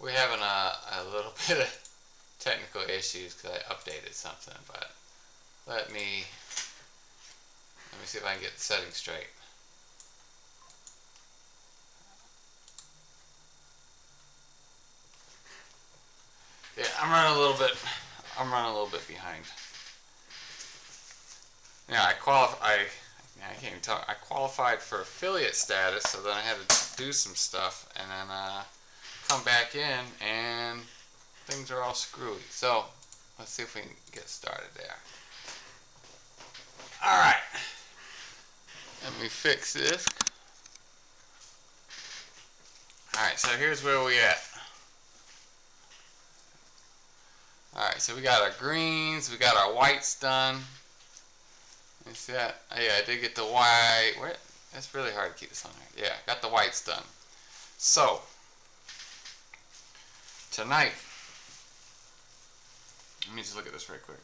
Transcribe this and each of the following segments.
We're having a little bit of technical issues because I updated something, but let me see if I can get the settings straight. Yeah, I'm running a little bit behind. Yeah, I can't even talk. I qualified for affiliate status, so then I had to do some stuff, and then come back in, and things are all screwy. So let's see if we can get started there. All right, let me fix this. All right, so here's where we at. All right, so we got our greens, we got our whites done. You see that? Oh, yeah, I did get the white. Where? It's really hard to keep this on there. Yeah, got the whites done. So tonight, let me just look at this right quick.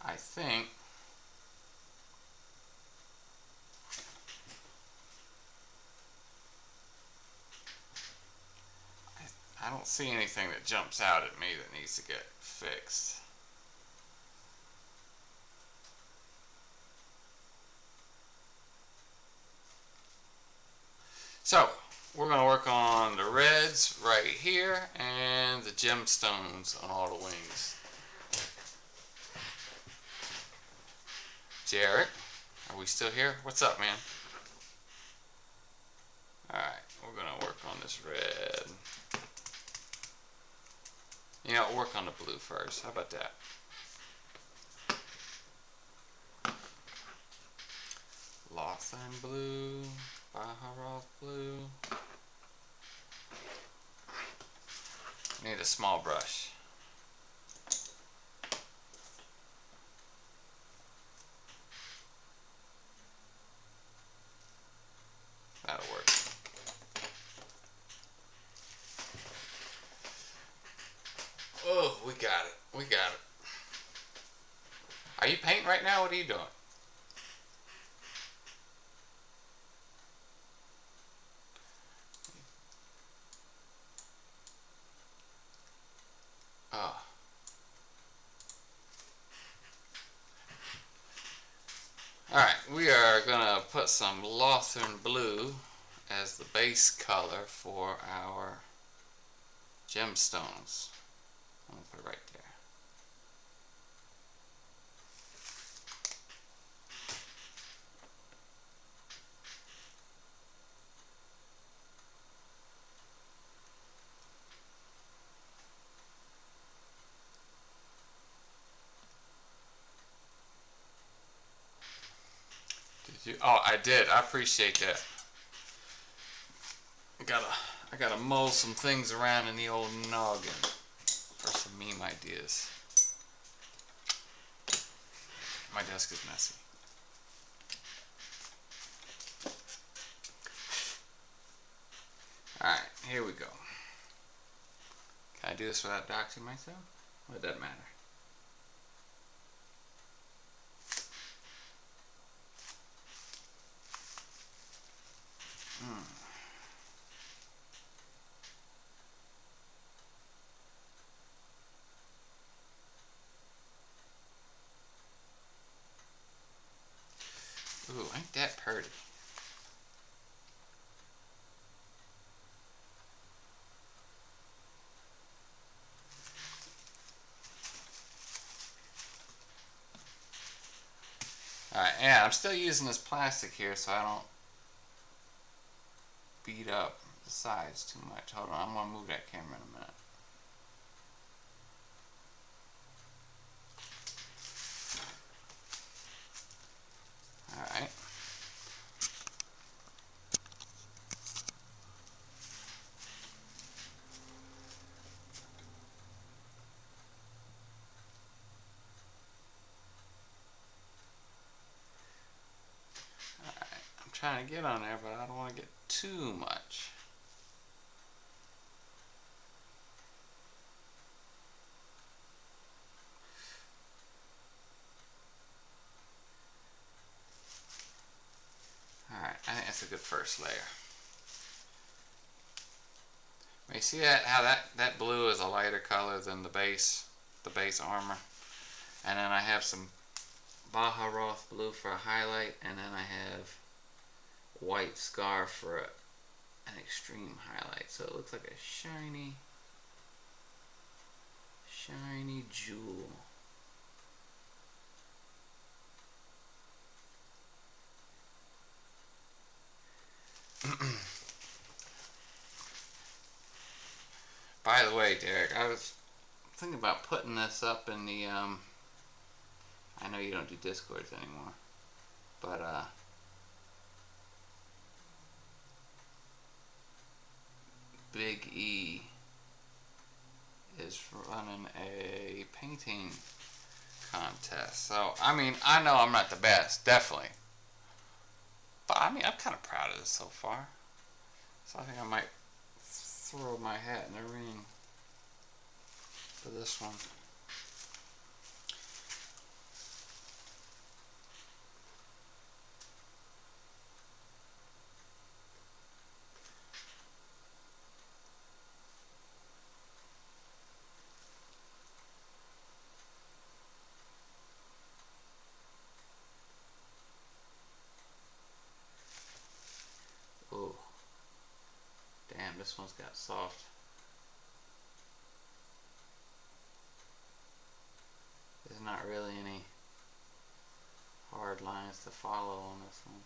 I think I don't see anything that jumps out at me that needs to get fixed. So we're going to work on the reds right here and the gemstones on all the wings. Jarrett, are we still here? What's up, man? Alright, we're going to work on this red. You know, work on the blue first. How about that? Lawson blue, Baharoth blue. Need a small brush. That'll work. Oh, we got it. We got it. Are you painting right now? What are you doing? Oh. Alright, we are going to put some Lawthorn blue as the base color for our gemstones. I'm going to put it right there. Oh, I did. I appreciate that. I gotta mull some things around in the old noggin for some meme ideas. My desk is messy. Alright, here we go. Can I do this without doxing myself? Well, it doesn't matter. Ooh, ain't that pretty? Alright, yeah, I'm still using this plastic here so I don't beat up the sides too much. Hold on, I'm going to move that camera in a minute. Alright. I'm trying to get on there, but I don't want to get too much. a good first layer. You see how that blue is a lighter color than the base armor. And then I have some Baja Roth blue for a highlight, and then I have white scar for an extreme highlight. So it looks like a shiny jewel. By the way, Derek, I was thinking about putting this up in the I know you don't do Discords anymore, but Big E is running a painting contest. So I mean, I know I'm not the best, definitely, but I mean, I'm kind of proud of this so far. So I think I might throw my hat in the ring for this one. Oh, damn, this one's got soft. There's not really any hard lines to follow on this one.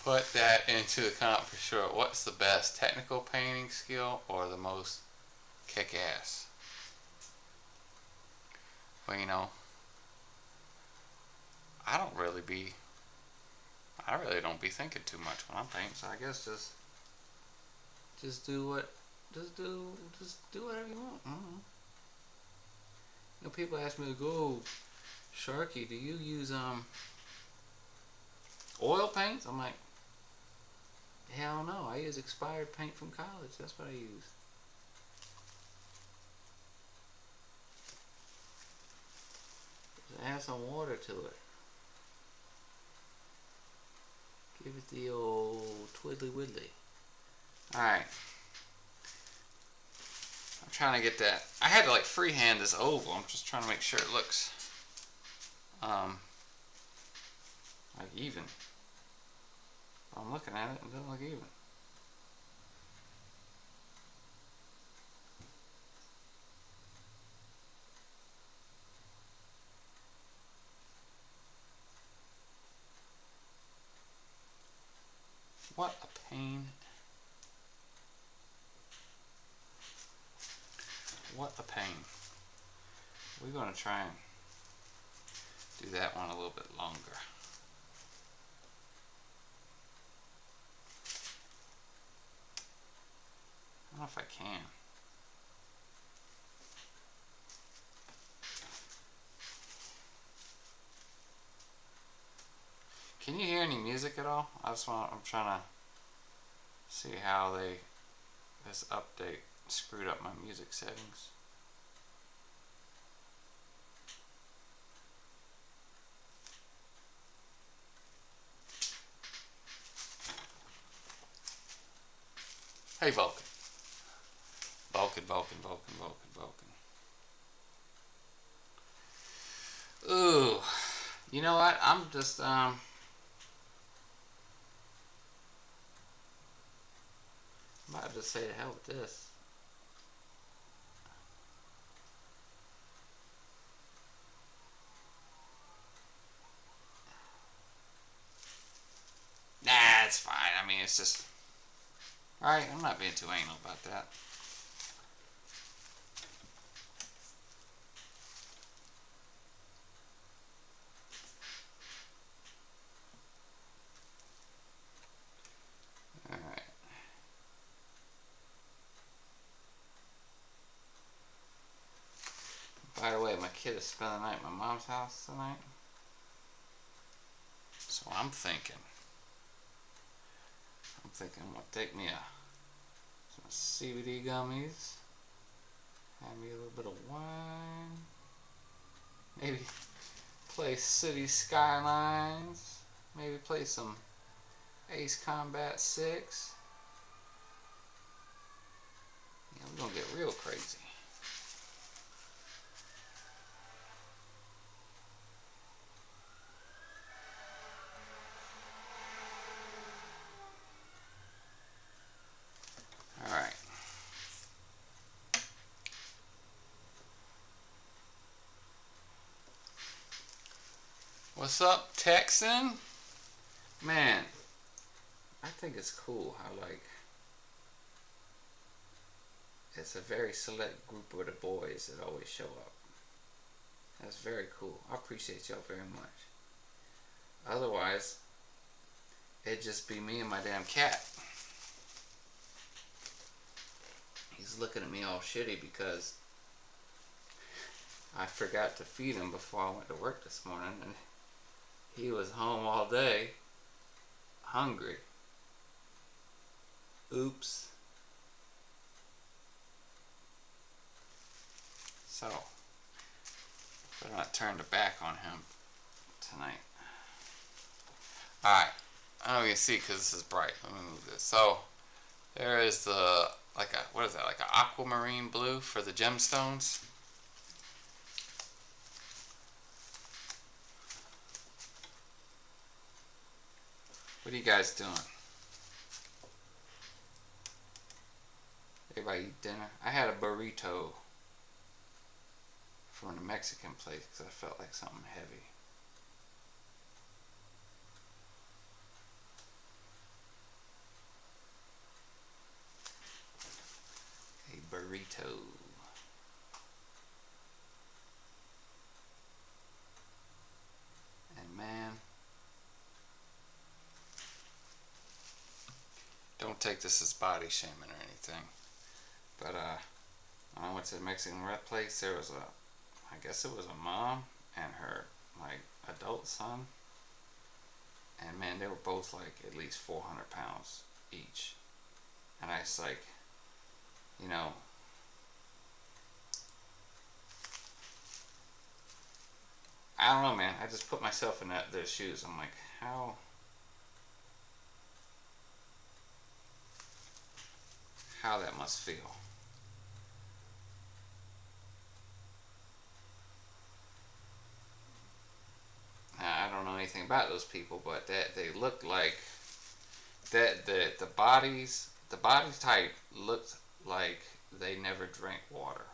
Put that into the comment for sure. What's the best, technical painting skill or the most kick-ass? Well, you know, I really don't be thinking too much when I'm painting, so I guess just do whatever you want. I don't know. You know, people ask me to go, Sharky, do you use oil paints? I'm like, hell no, I use expired paint from college. That's what I use. Just add some water to it. Give it the old twiddly widdly. Alright. I'm trying to get that. I had to like freehand this oval. I'm just trying to make sure it looks like even. I'm looking at it, it doesn't look even. What a pain. What a pain. We're going to try and do that one a little bit longer. I don't know if I can. Can you hear any music at all? I'm trying to see how this update screwed up my music settings. Hey Vulcan. Vulcan. Ooh. You know what? I'm just might have to say to hell with this. Nah, it's fine. I mean, it's just... Alright, I'm not being too anal about that. Alright. By the way, my kid is spending the night at my mom's house tonight. So I'm thinking thinking I'm gonna take me some CBD gummies, have me a little bit of wine, maybe play City Skylines, maybe play some Ace Combat 6. Yeah, we're gonna get real crazy. Alright. What's up, Texan? Man, I think it's cool how, like, it's a very select group of the boys that always show up. That's very cool. I appreciate y'all very much. Otherwise, it'd just be me and my damn cat. He's looking at me all shitty because I forgot to feed him before I went to work this morning, and he was home all day, hungry. Oops. So, better not turn the back on him tonight. Alright, I don't even see because this is bright. Let me move this. So, there is the, like a, what is that, like an aquamarine blue for the gemstones. What are you guys doing? Everybody eat dinner? I had a burrito from the Mexican place because I felt like something heavy. A burrito. And man, don't take this as body shaming or anything, but when I went to the Mexican place, there was I guess it was a mom and her like adult son, and man, they were both like at least 400 pounds each, and I was like, you know, I don't know, man. I just put myself in their shoes. I'm like, how that must feel. Now, I don't know anything about those people, but that they looked like that the body type looked like they never drank water.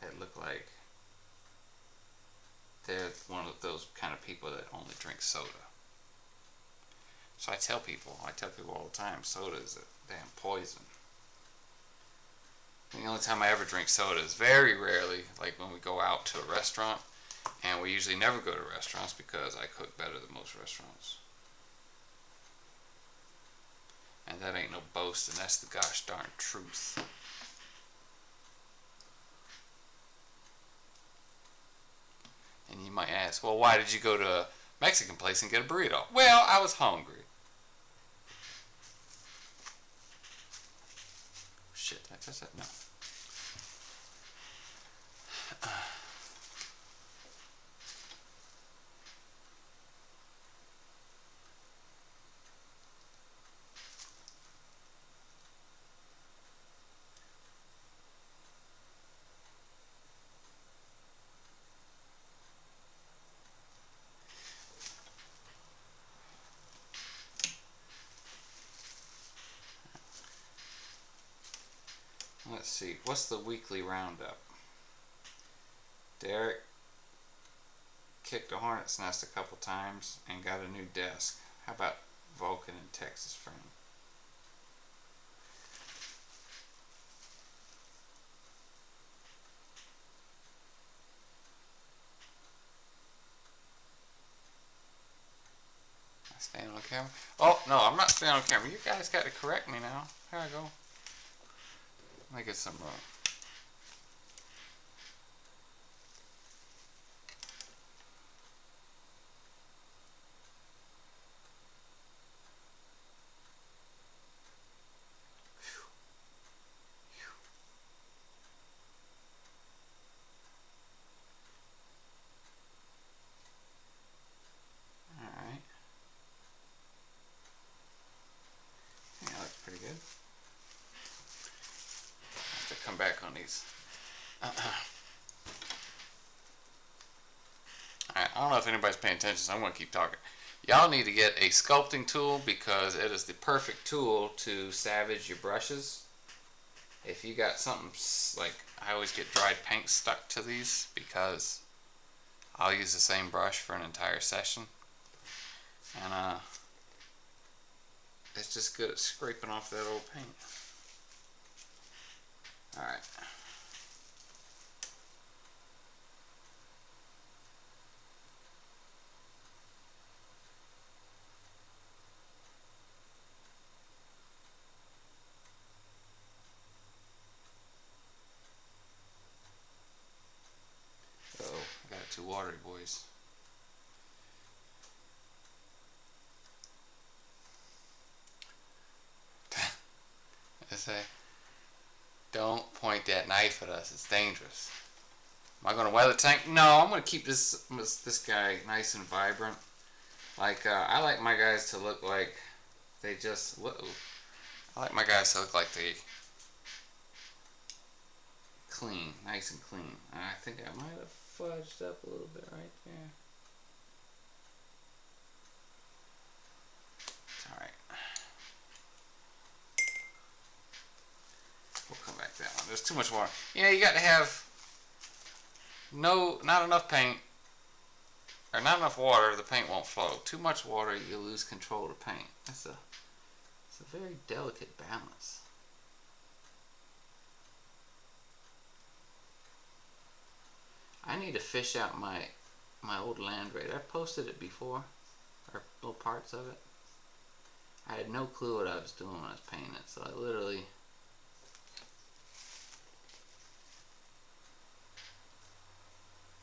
It looked like they're one of those kind of people that only drink soda. So I tell people all the time, soda is a damn poison. The only time I ever drink soda is very rarely, like when we go out to a restaurant, and we usually never go to restaurants because I cook better than most restaurants. And that ain't no boast, and that's the gosh darn truth. And you might ask, well, why did you go to a Mexican place and get a burrito? Well, I was hungry. Shit, did I touch that? No. Let's see, what's the weekly roundup? Derek kicked a hornet's nest a couple times and got a new desk. How about Vulcan and Texas frame? Am I staying on camera? Oh, no, I'm not staying on camera. You guys got to correct me now. Here I go. Let me get some things. Alright, I don't know if anybody's paying attention, so I'm going to keep talking. Y'all need to get a sculpting tool because it is the perfect tool to savage your brushes. If you got something like, I always get dried paint stuck to these because I'll use the same brush for an entire session. And it's just good at scraping off that old paint. Alright. I got it too watery, boys. I say, don't point that knife at us. It's dangerous. Am I going to weather tank? No, I'm going to keep this guy nice and vibrant. Like I like my guys to look like they just. Whoa. I like my guys to look like they clean, nice and clean. I think I might have fudged up a little bit right there. It's alright. We'll come back to that one. There's too much water. Yeah, you got to have not enough paint, or not enough water, the paint won't flow. Too much water, you lose control of the paint. It's a very delicate balance. I need to fish out my old land raid. I posted it before, or little parts of it. I had no clue what I was doing when I was painting it, so I literally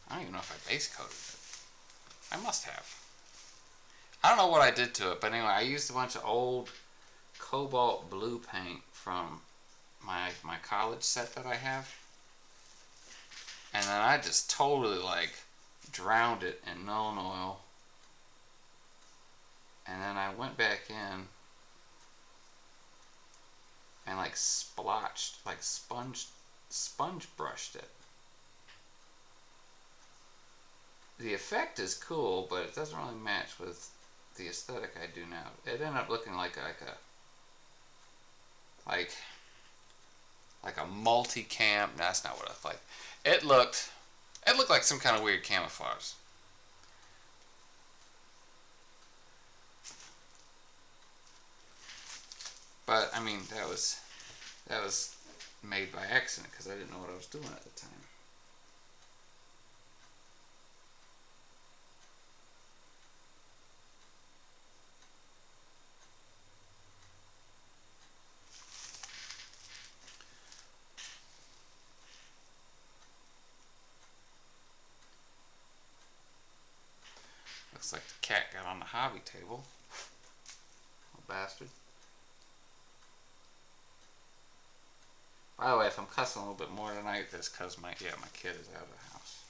I don't even know if I base coated it. I must have. I don't know what I did to it, but anyway, I used a bunch of old cobalt blue paint from my college set that I have. And then I just totally like drowned it in Nuln Oil. And then I went back in and like splotched, like sponge brushed it. The effect is cool, but it doesn't really match with the aesthetic I do now. It ended up looking like a multi-cam. No, that's not what I like. It looked like some kind of weird camouflage. But I mean, that was made by accident because I didn't know what I was doing at the time. Looks like the cat got on the hobby table. Little bastard. By the way, if I'm cussing a little bit more tonight, that's because my kid is out of the house.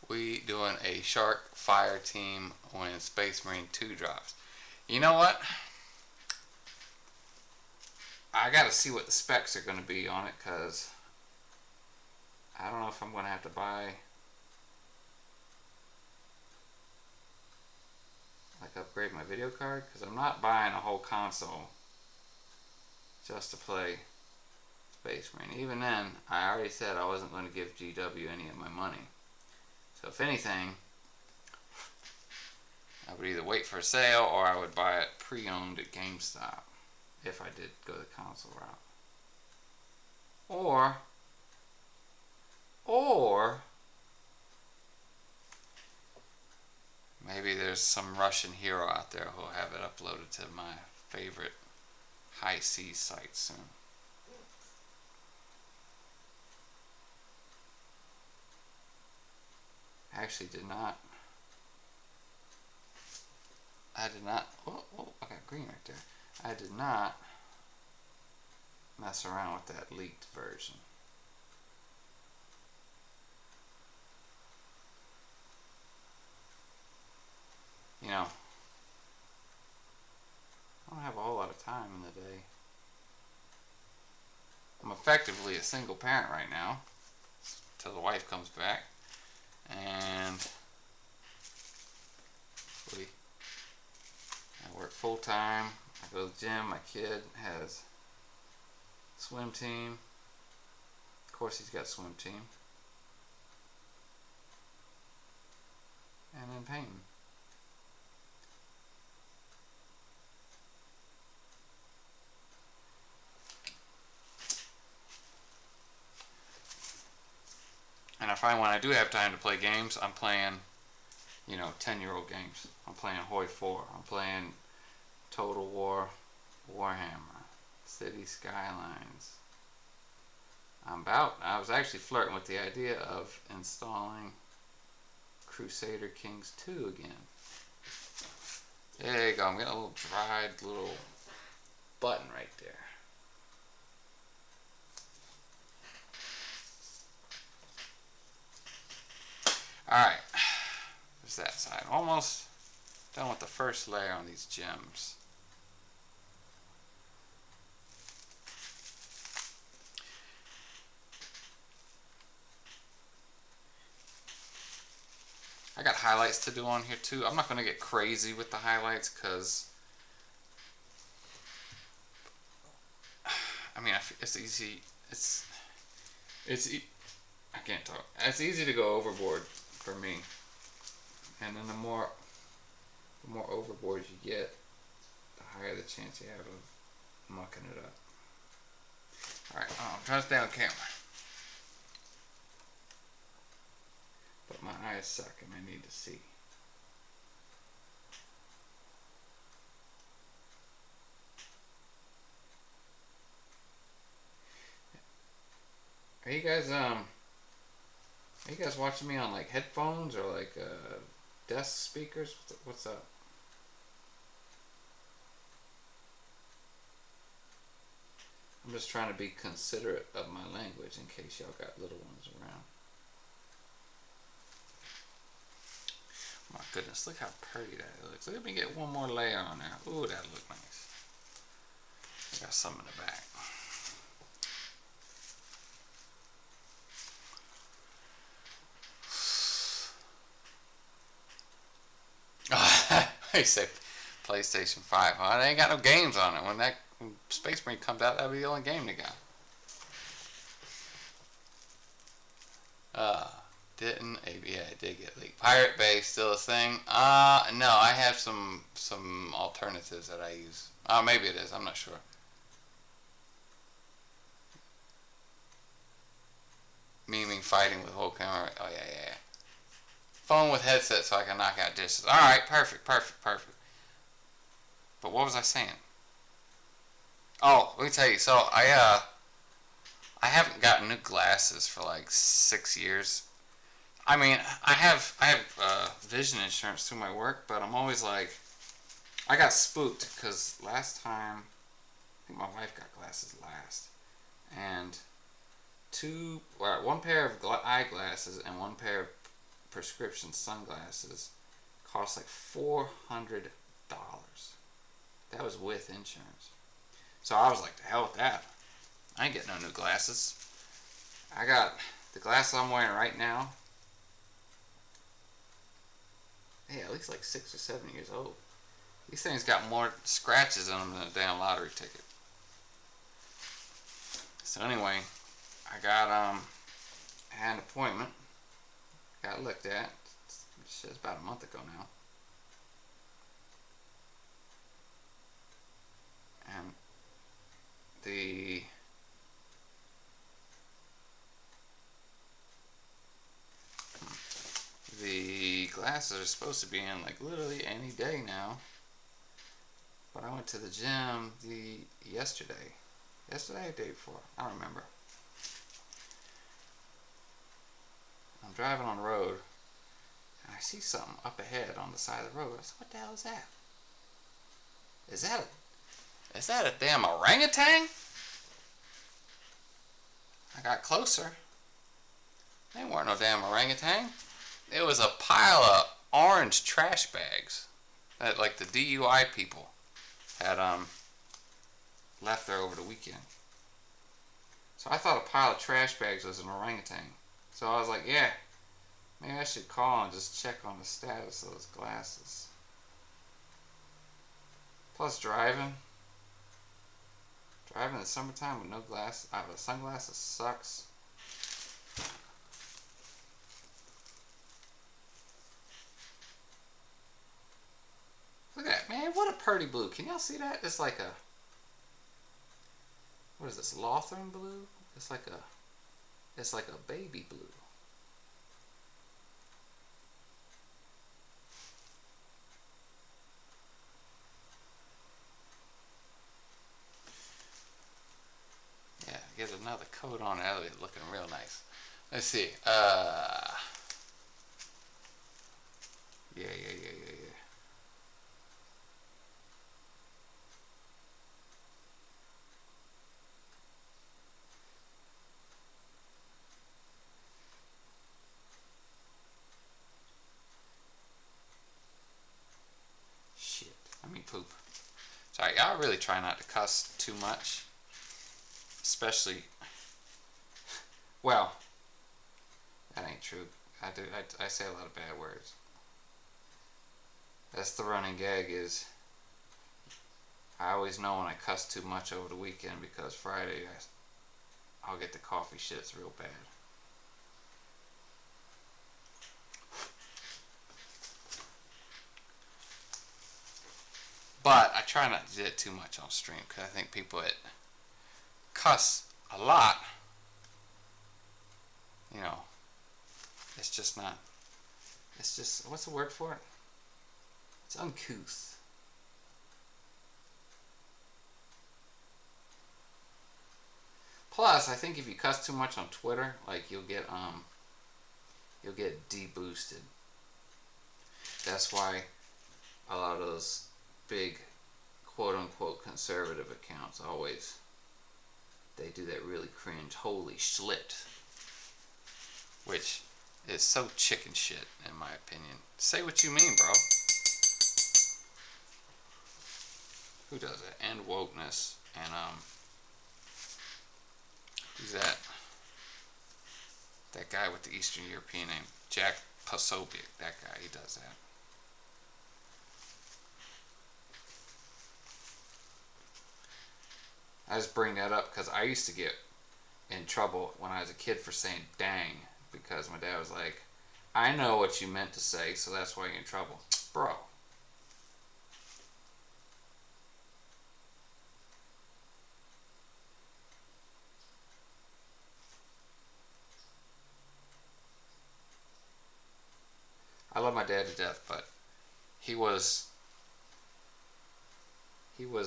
We doing a Shark Fire Team when Space Marine 2 drops. You know what? I gotta see what the specs are going to be on it, because I don't know if I'm going to have to buy, like, upgrade my video card, because I'm not buying a whole console just to play Space Marine. Even then, I already said I wasn't going to give GW any of my money. So if anything, I would either wait for a sale or I would buy it pre-owned at GameStop if I did go the console route. Or maybe there's some Russian hero out there who'll have it uploaded to my favorite high seas site soon. I actually did not. Oh, I got green right there. I did not mess around with that leaked version. you know, I don't have a whole lot of time in the day. I'm effectively a single parent right now till the wife comes back, and I work full time. I go to the gym. My kid has a swim team. Of course, he's got a swim team. And then painting. And I find when I do have time to play games, I'm playing, 10-year-old games. I'm playing Hoi 4. I'm playing Total War, Warhammer, City Skylines. I was actually flirting with the idea of installing Crusader Kings 2 again. There you go. I'm getting a little dried little button right there. Alright, there's that side. Almost done with the first layer on these gems. I got highlights to do on here too. I'm not going to get crazy with the highlights because, it's easy. I can't talk. It's easy to go overboard for me. And then the more overboard you get, the higher the chance you have of mucking it up. Alright, I'm trying to stay on camera. But my eyes suck and I need to see. Are you guys watching me on like headphones or like desk speakers? What's up? I'm just trying to be considerate of my language in case y'all got little ones around. My goodness, look how pretty that looks. Let me get one more layer on there. Ooh, that look nice. I got some in the back. I say PlayStation 5. Huh? They ain't got no games on it. When Space Marine comes out, that'll be the only game they got. Yeah, it did get leaked. Pirate Bay still a thing? No, I have some alternatives that I use. Maybe it is. I'm not sure. Memeing fighting with whole camera. Oh yeah. Phone with headset so I can knock out dishes. All right, perfect. But what was I saying? Oh, let me tell you. So I haven't gotten new glasses for like 6 years. I have vision insurance through my work, but I'm always like, I got spooked because last time, I think my wife got glasses last, and one pair of eyeglasses and one pair of prescription sunglasses cost like $400. That was with insurance. So I was like, to hell with that. I ain't getting no new glasses. I got the glasses I'm wearing right now. Hey, at least like 6 or 7 years old. These things got more scratches in them than a damn lottery ticket. So anyway, I had an appointment. Got looked at. It's about a month ago now. And the glasses are supposed to be in like literally any day now. But I went to the gym yesterday or day before, I don't remember. I'm driving on the road and I see something up ahead on the side of the road. I said, what the hell is that? Is that a damn orangutan? I got closer. They weren't no damn orangutan. It was a pile of orange trash bags. that like the DUI people had left there over the weekend. So I thought a pile of trash bags was an orangutan. So I was like, yeah, maybe I should call and just check on the status of those glasses. Plus driving in the summertime with no glass, with sunglasses sucks. Look at that, man! What a pretty blue. Can y'all see that? It's like a, what is this? Lothern blue? It's like a baby blue. Yeah, get another coat on it. That'll be looking real nice. Let's see. Yeah. Shit. I mean poop. Sorry, y'all really try not to cuss too much. Especially, well, that ain't true. I say a lot of bad words. That's the running gag is, I always know when I cuss too much over the weekend because Friday I'll get the coffee shits real bad. But I try not to do it too much on stream because I think people that cuss a lot, you know, it's just not, it's just, what's the word for it? It's uncouth. Plus, I think if you cuss too much on Twitter, like you'll get deboosted. That's why a lot of those big quote-unquote conservative accounts always, they do that really cringe holy schlit, which is so chicken shit in my opinion. Say what you mean, bro. Who does it? And wokeness. And who's that? That guy with the Eastern European name, Jack Posobiec. That guy, he does that. I just bring that up because I used to get in trouble when I was a kid for saying dang, because my dad was like, I know what you meant to say, so that's why you're in trouble. Bro. I love my dad to death, but he was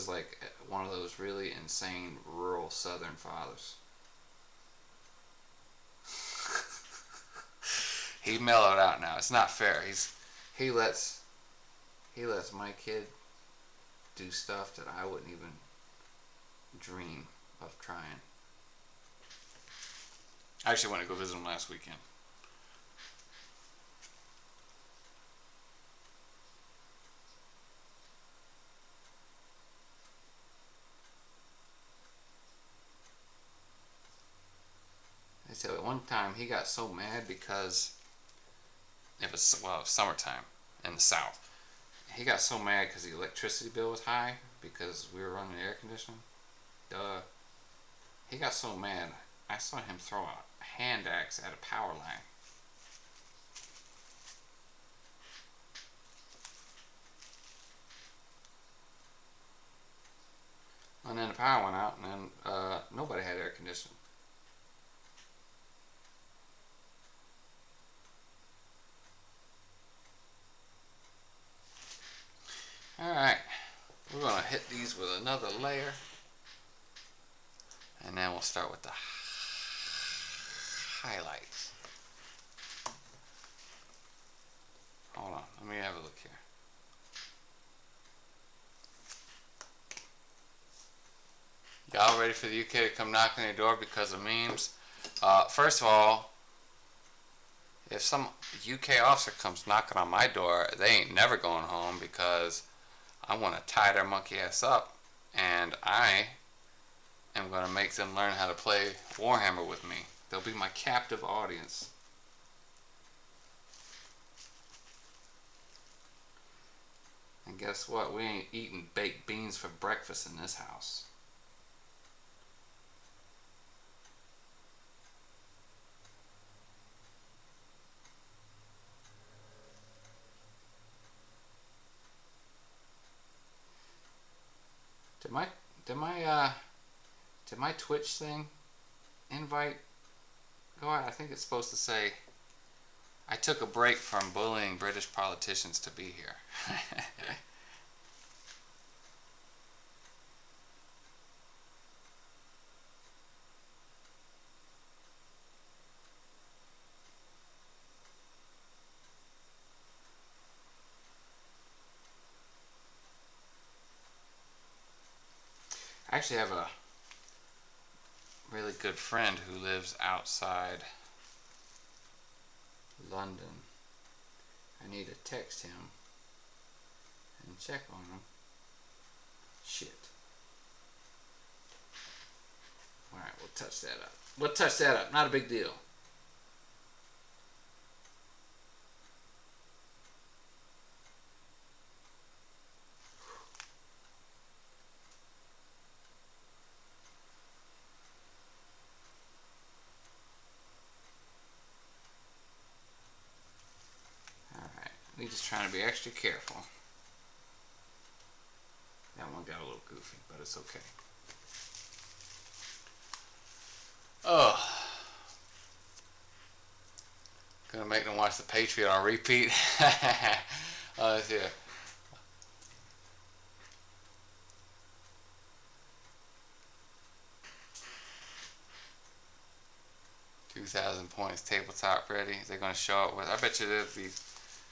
like one of those really insane rural southern fathers. He mellowed out now. It's not fair. He lets my kid do stuff that I wouldn't even dream of trying. I actually went to go visit him last weekend. I said at one time he got so mad because it was summertime in the South. He got so mad because the electricity bill was high because we were running air conditioning. Duh. He got so mad. I saw him throw a hand axe at a power line. And then the power went out, and then nobody had air conditioning. Alright, we're going to hit these with another layer. And then we'll start with the highlights. Hold on, let me have a look here. Y'all ready for the UK to come knock on your door because of memes? First of all, if some UK officer comes knocking on my door, they ain't never going home because I want to tie their monkey ass up, and I am going to make them learn how to play Warhammer with me. They'll be my captive audience. And guess what? We ain't eating baked beans for breakfast in this house. Did my did my uh did my Twitch thing invite go out? I think it's supposed to say I took a break from bullying British politicians to be here. I actually have a really good friend who lives outside London. I need to text him and check on him. Shit. Alright, we'll touch that up. We'll touch that up. Not a big deal. We're just trying to be extra careful. That one got a little goofy, but it's okay. Oh. Gonna make them watch The Patriot on repeat. Oh, let's see it. 2,000 points, tabletop ready. They're gonna show up with. I bet you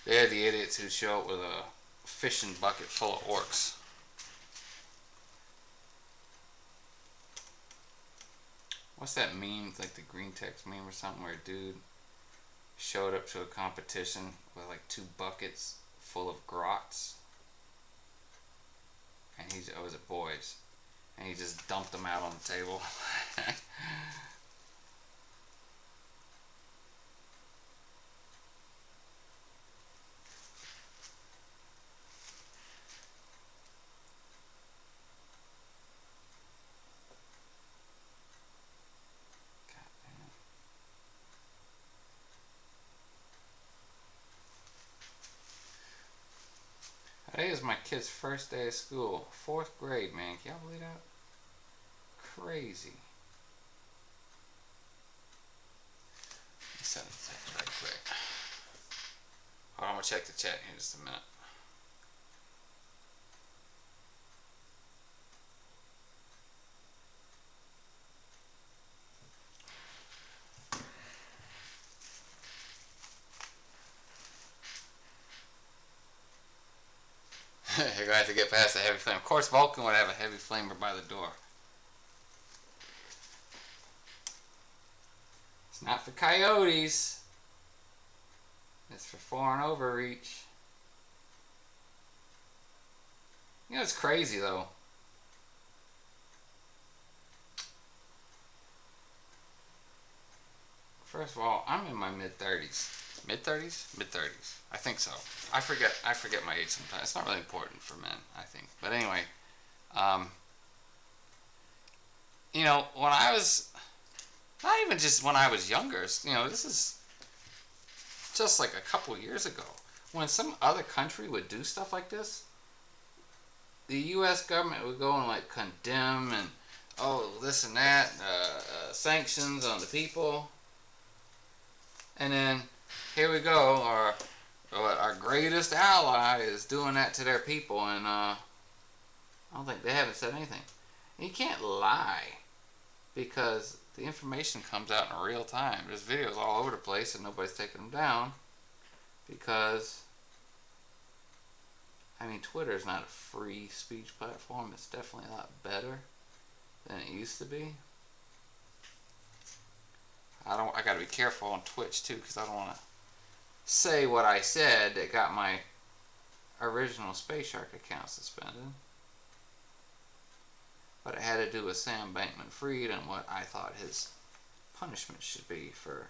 they're the idiots who show up with a fishing bucket full of orcs. What's that meme? It's like the green text meme or something where a dude showed up to a competition with like 2 buckets full of grots. And oh, was it boys? And he just dumped them out on the table. Today is my kid's first day of school. 4th grade, man. Can y'all believe that? Crazy. Let me send the text right quick. Hold on, I'm going to check the chat here in just a minute. You're going to have to get past the heavy flame. Of course, Vulcan would have a heavy flamer by the door. It's not for coyotes. It's for foreign overreach. You know, it's crazy, though. First of all, I'm in my mid-30s. Mid-30s? Mid-30s. I think so. I forget my age sometimes. It's not really important for men, I think. But anyway, you know, when I was, not even just when I was younger, you know, this is just like a couple years ago. When some other country would do stuff like this, the U.S. government would go and like condemn and, oh, this and that, sanctions on the people. And then, here we go, our greatest ally is doing that to their people, and I don't think they haven't said anything. And you can't lie, because the information comes out in real time. There's videos all over the place, and nobody's taking them down, because, I mean, Twitter is not a free speech platform. It's definitely a lot better than it used to be. I gotta be careful on Twitch too, because I don't want to say what I said that got my original Space Shark account suspended. But it had to do with Sam Bankman-Fried and what I thought his punishment should be for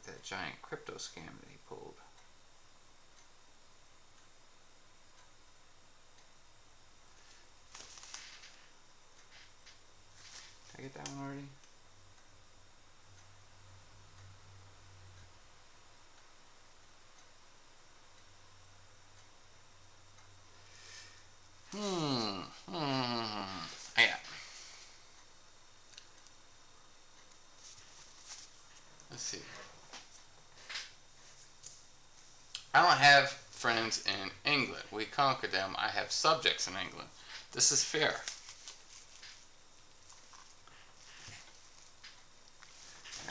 that giant crypto scam that he pulled. Did I get that one already? Yeah. Let's see. I don't have friends in England. We conquered them. I have subjects in England. This is fair.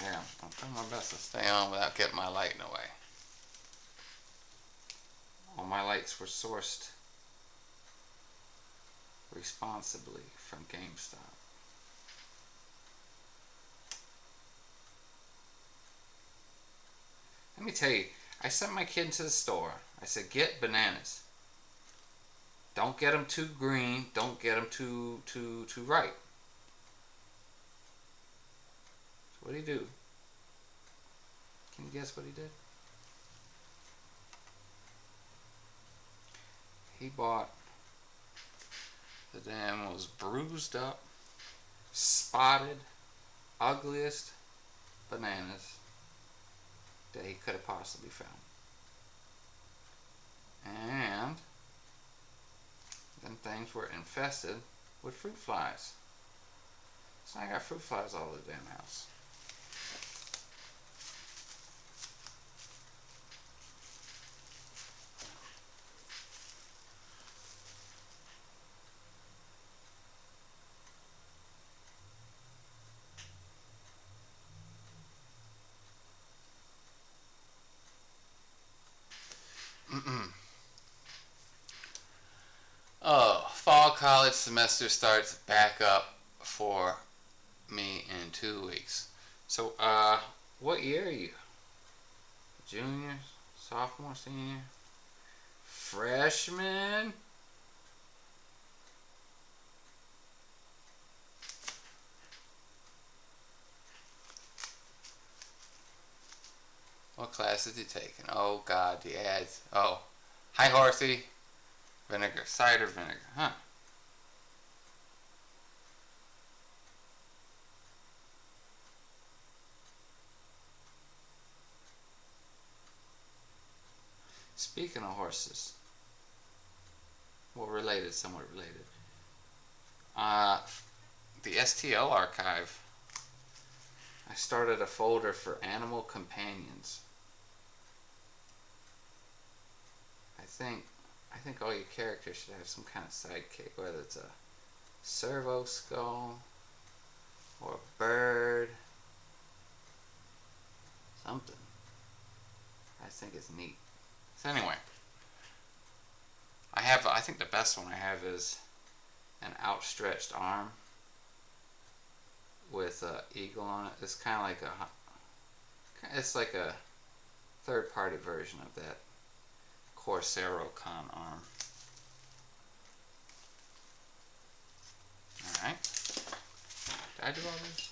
Yeah, I'm trying my best to stay on without getting my light in the way. All my lights were sourced responsibly from GameStop. Let me tell you, I sent my kid to the store. I said, get bananas. Don't get them too green. Don't get them too ripe. So what did he do? Can you guess what he did? He bought the damn most bruised up, spotted, ugliest bananas that he could have possibly found. And then things were infested with fruit flies. So I got fruit flies all over the damn house. Oh, fall college semester starts back up for me in 2 weeks. So, what year are you? Junior, sophomore, senior, freshman? What class is he taking? Oh God, the ads. Oh, hi horsey. Vinegar, cider vinegar, huh? Speaking of horses, well, related, somewhat related. The STL archive. I started a folder for animal companions. I think all your characters should have some kind of sidekick, whether it's a servo skull or a bird, something. I think it's neat. So anyway, I think the best one I have is an outstretched arm with an eagle on it. It's kind of like it's like a third-party version of that Corsaro Con arm. Alright. Did I do all this?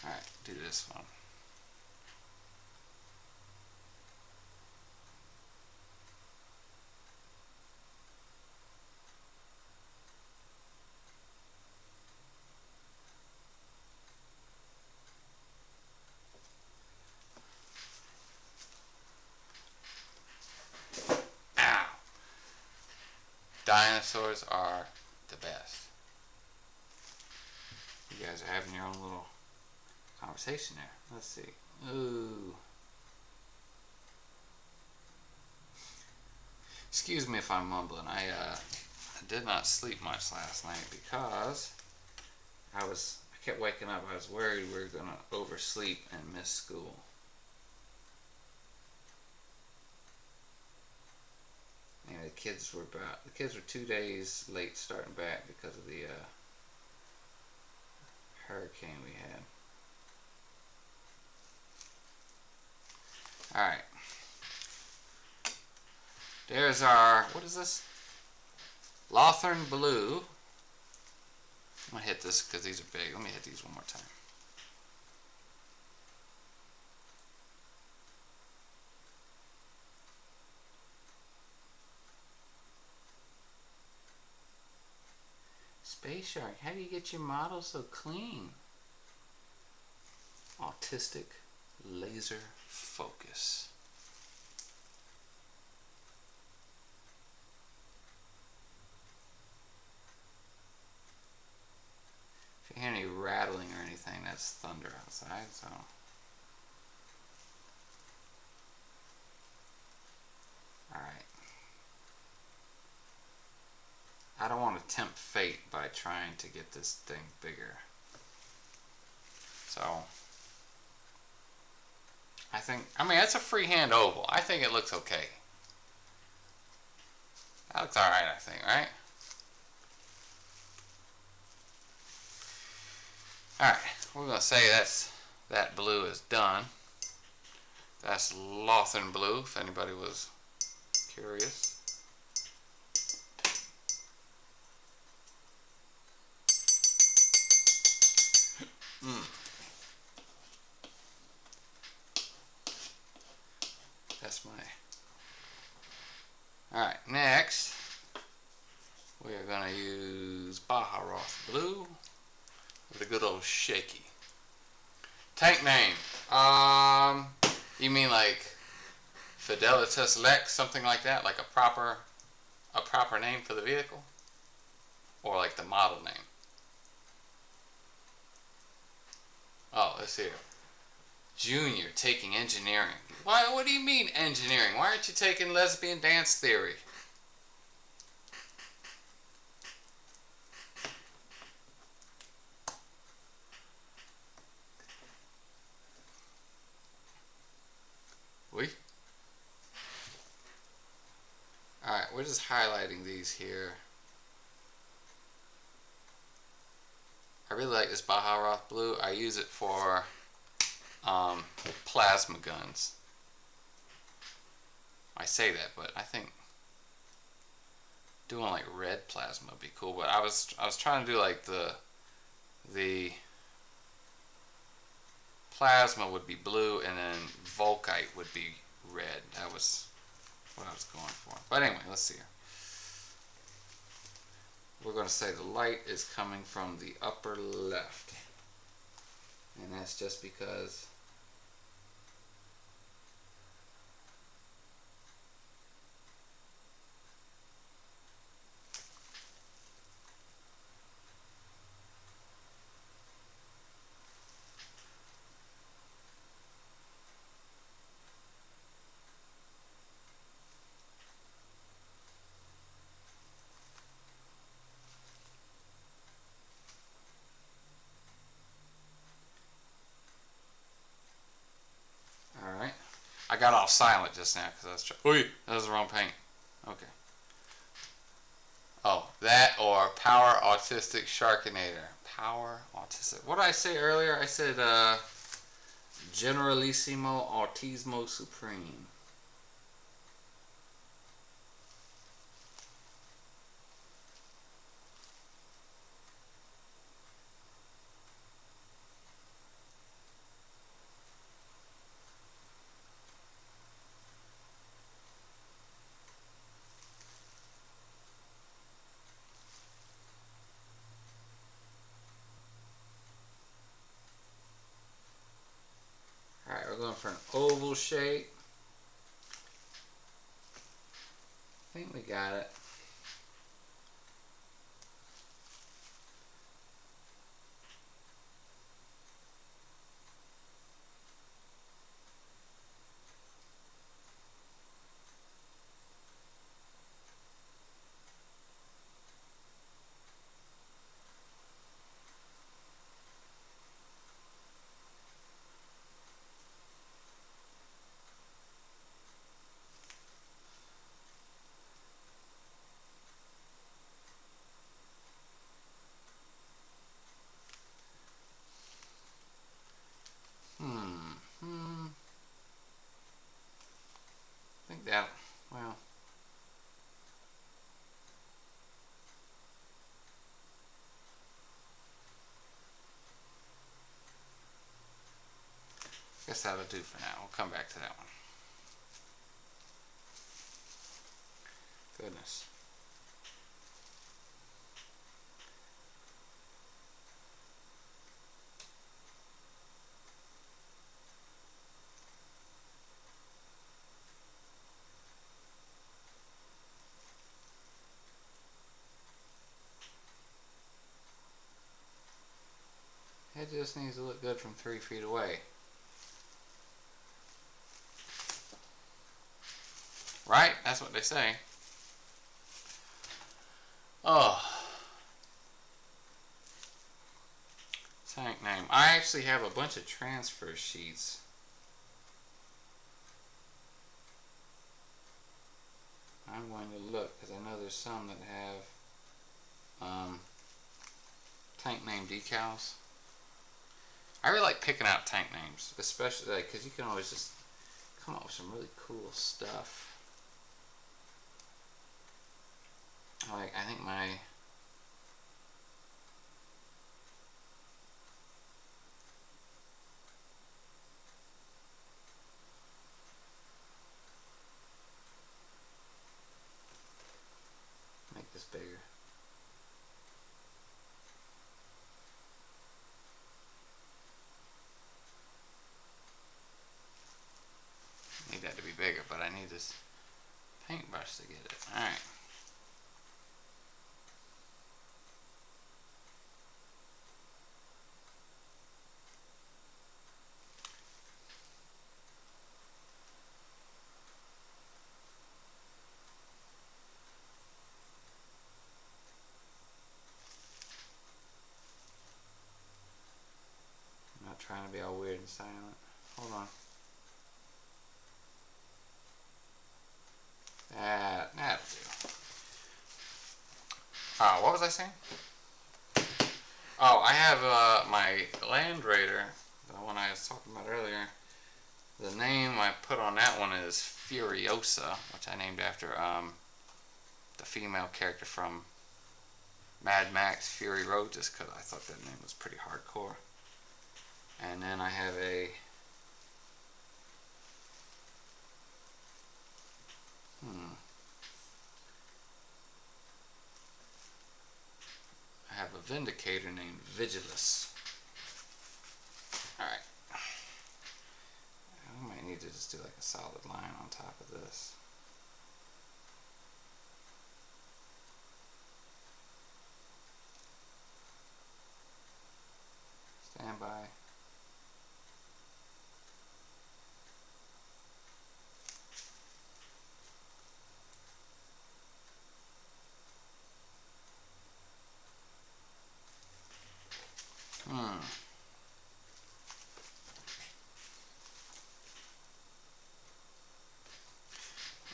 Alright, do this one. Ow! Dinosaurs are the best. You guys are having your own little conversation there. Let's see. Ooh. Excuse me if I'm mumbling. I did not sleep much last night because I kept waking up. I was worried we were gonna oversleep and miss school. And the kids were 2 days late starting back because of the hurricane we had. Alright. There's our, what is this? Lothern Blue. I'm going to hit this because these are big. Let me hit these one more time. Space Shark, how do you get your model so clean? Autistic laser focus. If you hear any rattling or anything, that's thunder outside, so. Alright. I don't want to tempt fate by trying to get this thing bigger. So, I mean, that's a freehand oval. I think it looks okay. That looks alright, I think, right? Alright, we're going to say that blue is done. That's Lothern Blue, if anybody was curious. That's my... Alright, next we are going to use Baharoth Blue with a good old shaky. Tank name. You mean like Fidelitas Lex, something like that? Like a proper name for the vehicle? Or like the model name? Oh, let's see here. Junior taking engineering. Why? What do you mean engineering? Why aren't you taking lesbian dance theory? We? Alright, we're just highlighting these here. I really like this Baharoth Blue. I use it for plasma guns. I say that, but I think doing like red plasma would be cool. But I was trying to do like the plasma would be blue and then Volkite would be red. That was what I was going for. But anyway, let's see here. We're going to say the light is coming from the upper left. And that's just because I got off silent just now because I was trying. Oi, that was the wrong paint. Okay. Oh, that or Power Autistic Sharkinator. Power Autistic. What did I say earlier? I said Generalissimo Autismo Supreme. Alright, we're going for an oval shape. I think we got it. guess that'll do for now. We'll come back to that one. Goodness. It just needs to look good from 3 feet away. Right? That's what they say. Oh. Tank name. I actually have a bunch of transfer sheets. I'm going to look because I know there's some that have tank name decals. I really like picking out tank names, especially because you can always just come up with some really cool stuff. Like, I think my make this bigger. Need that to be bigger, but I need this paintbrush to get it. Alright. I'm not trying to be all weird and silent. Hold on. That'll do. What was I saying? Oh, I have my Land Raider, the one I was talking about earlier. The name I put on that one is Furiosa, which I named after the female character from Mad Max Fury Road, just because I thought that name was pretty hardcore. And then I have I have a Vindicator named Vigilus. Alright. I might need to just do like a solid line on top of this. Stand by.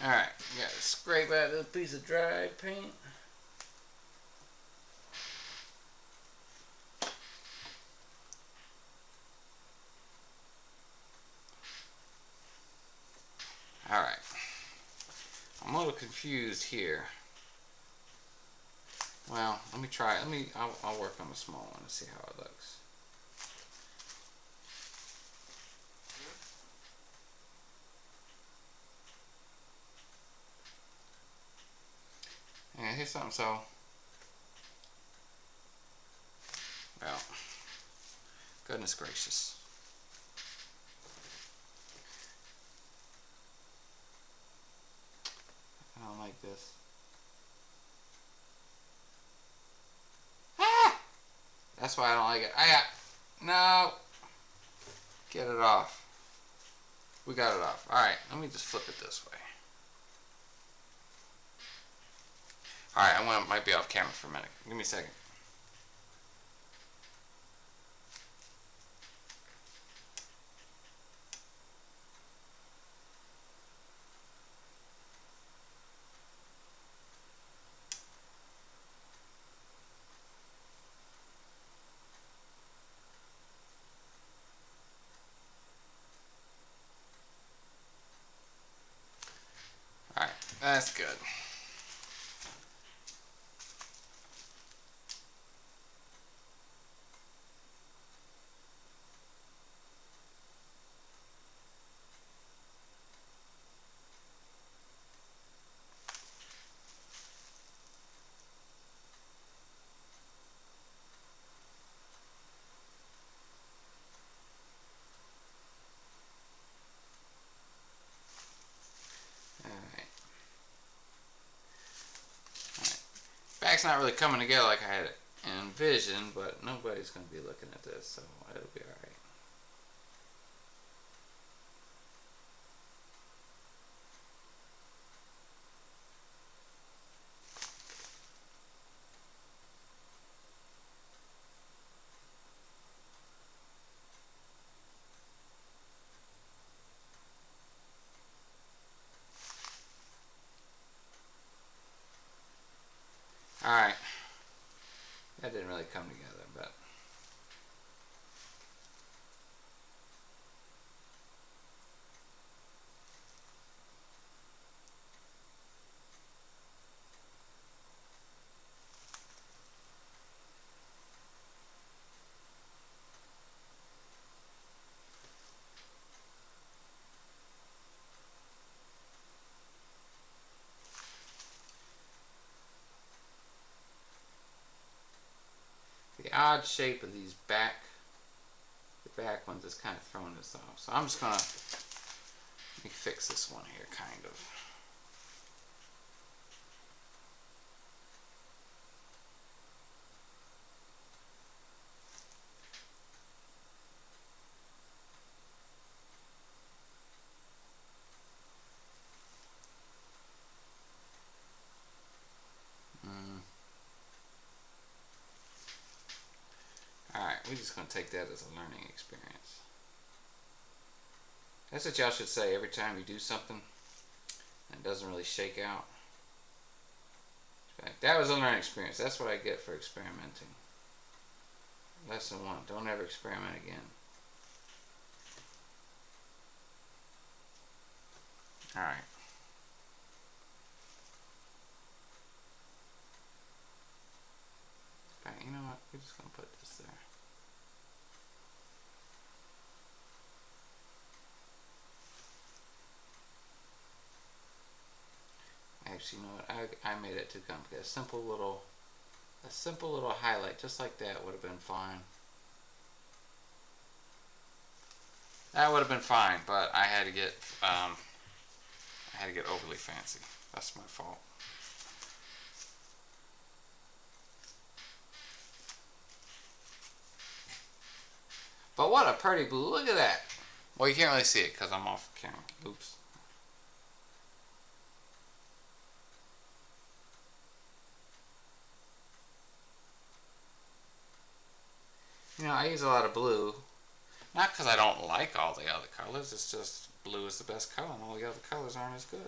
Alright, you gotta scrape out this piece of dried paint. Alright. I'm a little confused here. Well, let me try it. I'll work on the small one and see how it looks. And here's something, so, well, goodness gracious. I don't like this. Ah! That's why I don't like it. No! Get it off. We got it off. Alright, let me just flip it this way. Alright, might be off camera for a minute. Give me a second. Alright, that's good. back's not really coming together like I had envisioned, but nobody's going to be looking at this, so it'll be alright. Alright. That didn't really come together, but the odd shape of these the back ones is kind of throwing this off. So I'm just gonna, let me fix this one here, kind of. Alright, we're just going to take that as a learning experience. That's what y'all should say every time you do something and it doesn't really shake out. That was a learning experience. That's what I get for experimenting. Lesson 1, don't ever experiment again. Alright. Alright, you know what? We're just going to put this there. Actually, you know what? I made it too complicated. A simple little highlight, just like that, would have been fine. That would have been fine, but I had to get overly fancy. That's my fault. But what a pretty blue! Look at that. Well, you can't really see it because I'm off camera. Oops. You know, I use a lot of blue. Not because I don't like all the other colors. It's just blue is the best color and all the other colors aren't as good.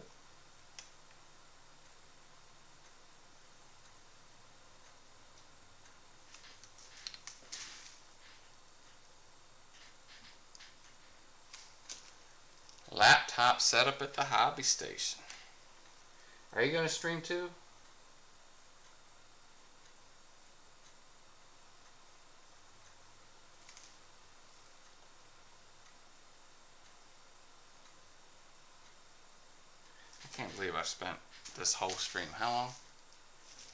Laptop setup at the hobby station. Are you going to stream too? I can't believe I spent this whole stream. How long?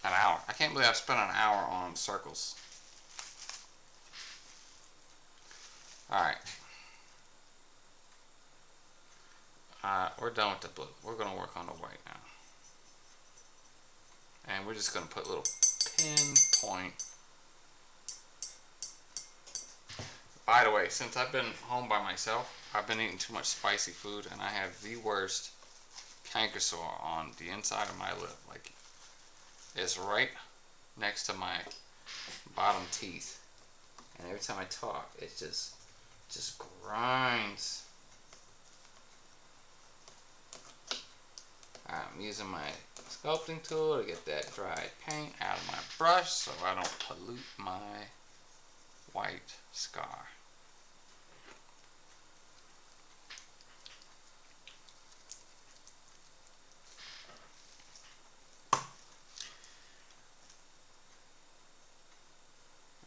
An hour. I can't believe I spent an hour on circles. Alright. We're done with the blue. We're going to work on the white now. And we're just going to put little pinpoint. By the way, since I've been home by myself, I've been eating too much spicy food and I have the worst canker sore on the inside of my lip. Like, it's right next to my bottom teeth. And every time I talk, it just grinds. I'm using my sculpting tool to get that dried paint out of my brush so I don't pollute my white scar.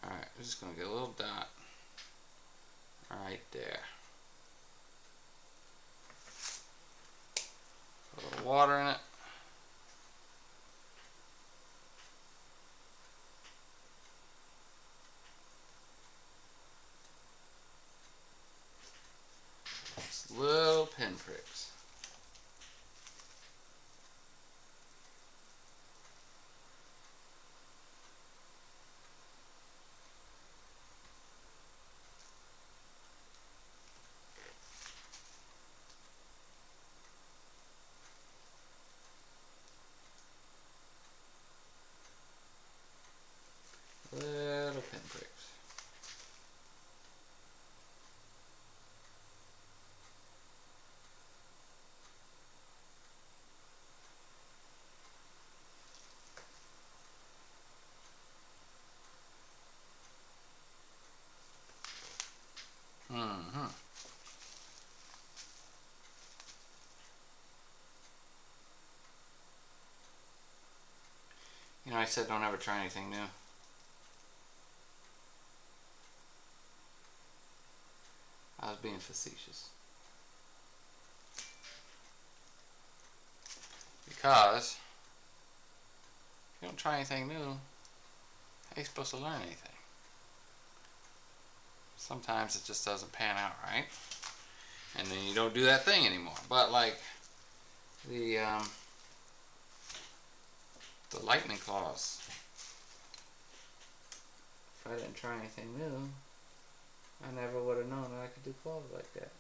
Alright, we're just going to get a little dot right there. A little water in it. Just little pinpricks. You know, I said don't ever try anything new. I was being facetious. Because if you don't try anything new, how are you supposed to learn anything? Sometimes it just doesn't pan out right, and then you don't do that thing anymore. But like the lightning claws, if I didn't try anything new, I never would have known that I could do claws like that.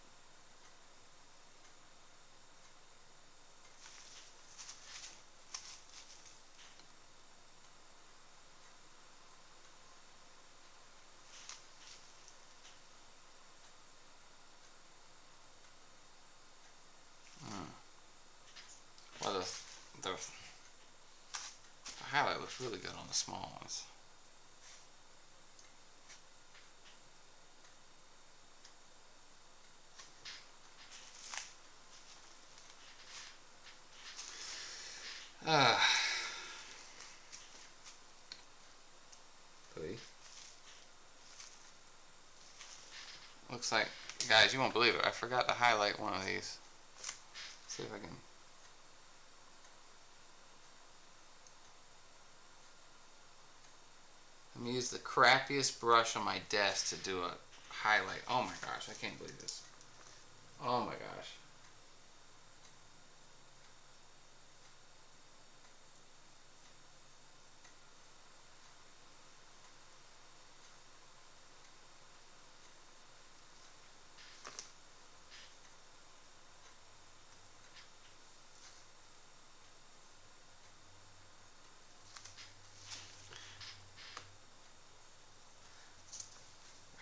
Well, the highlight looks really good on the small ones. Looks like, guys, you won't believe it. I forgot to highlight one of these. Let's see if I can. I'm gonna use the crappiest brush on my desk to do a highlight. Oh my gosh, I can't believe this. Oh my gosh.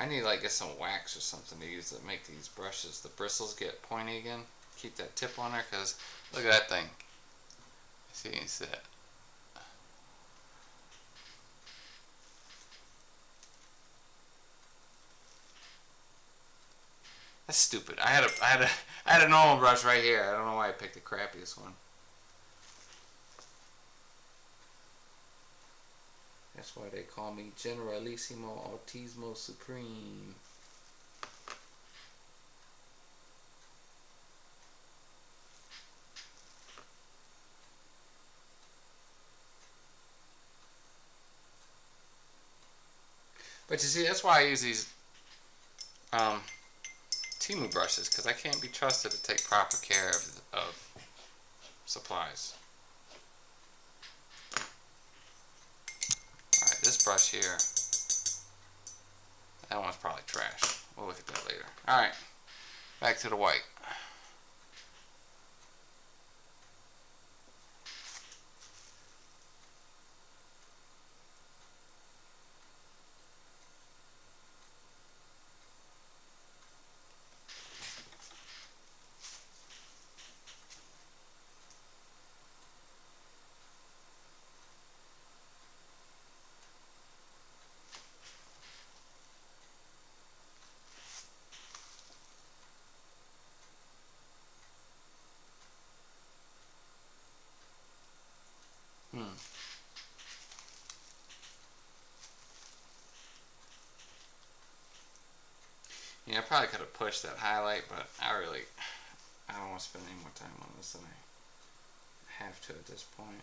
I need to like get some wax or something to use to make these brushes. The bristles get pointy again. Keep that tip on there, because look at that thing. See, you can see that. That's stupid. I had a normal brush right here. I don't know why I picked the crappiest one. That's why they call me Generalissimo Autismo Supreme. But you see, that's why I use these Timu brushes, because I can't be trusted to take proper care of supplies. Alright, this brush here, that one's probably trash. We'll look at that later. Alright, back to the white. Yeah, I probably could have pushed that highlight, but I don't want to spend any more time on this than I have to at this point.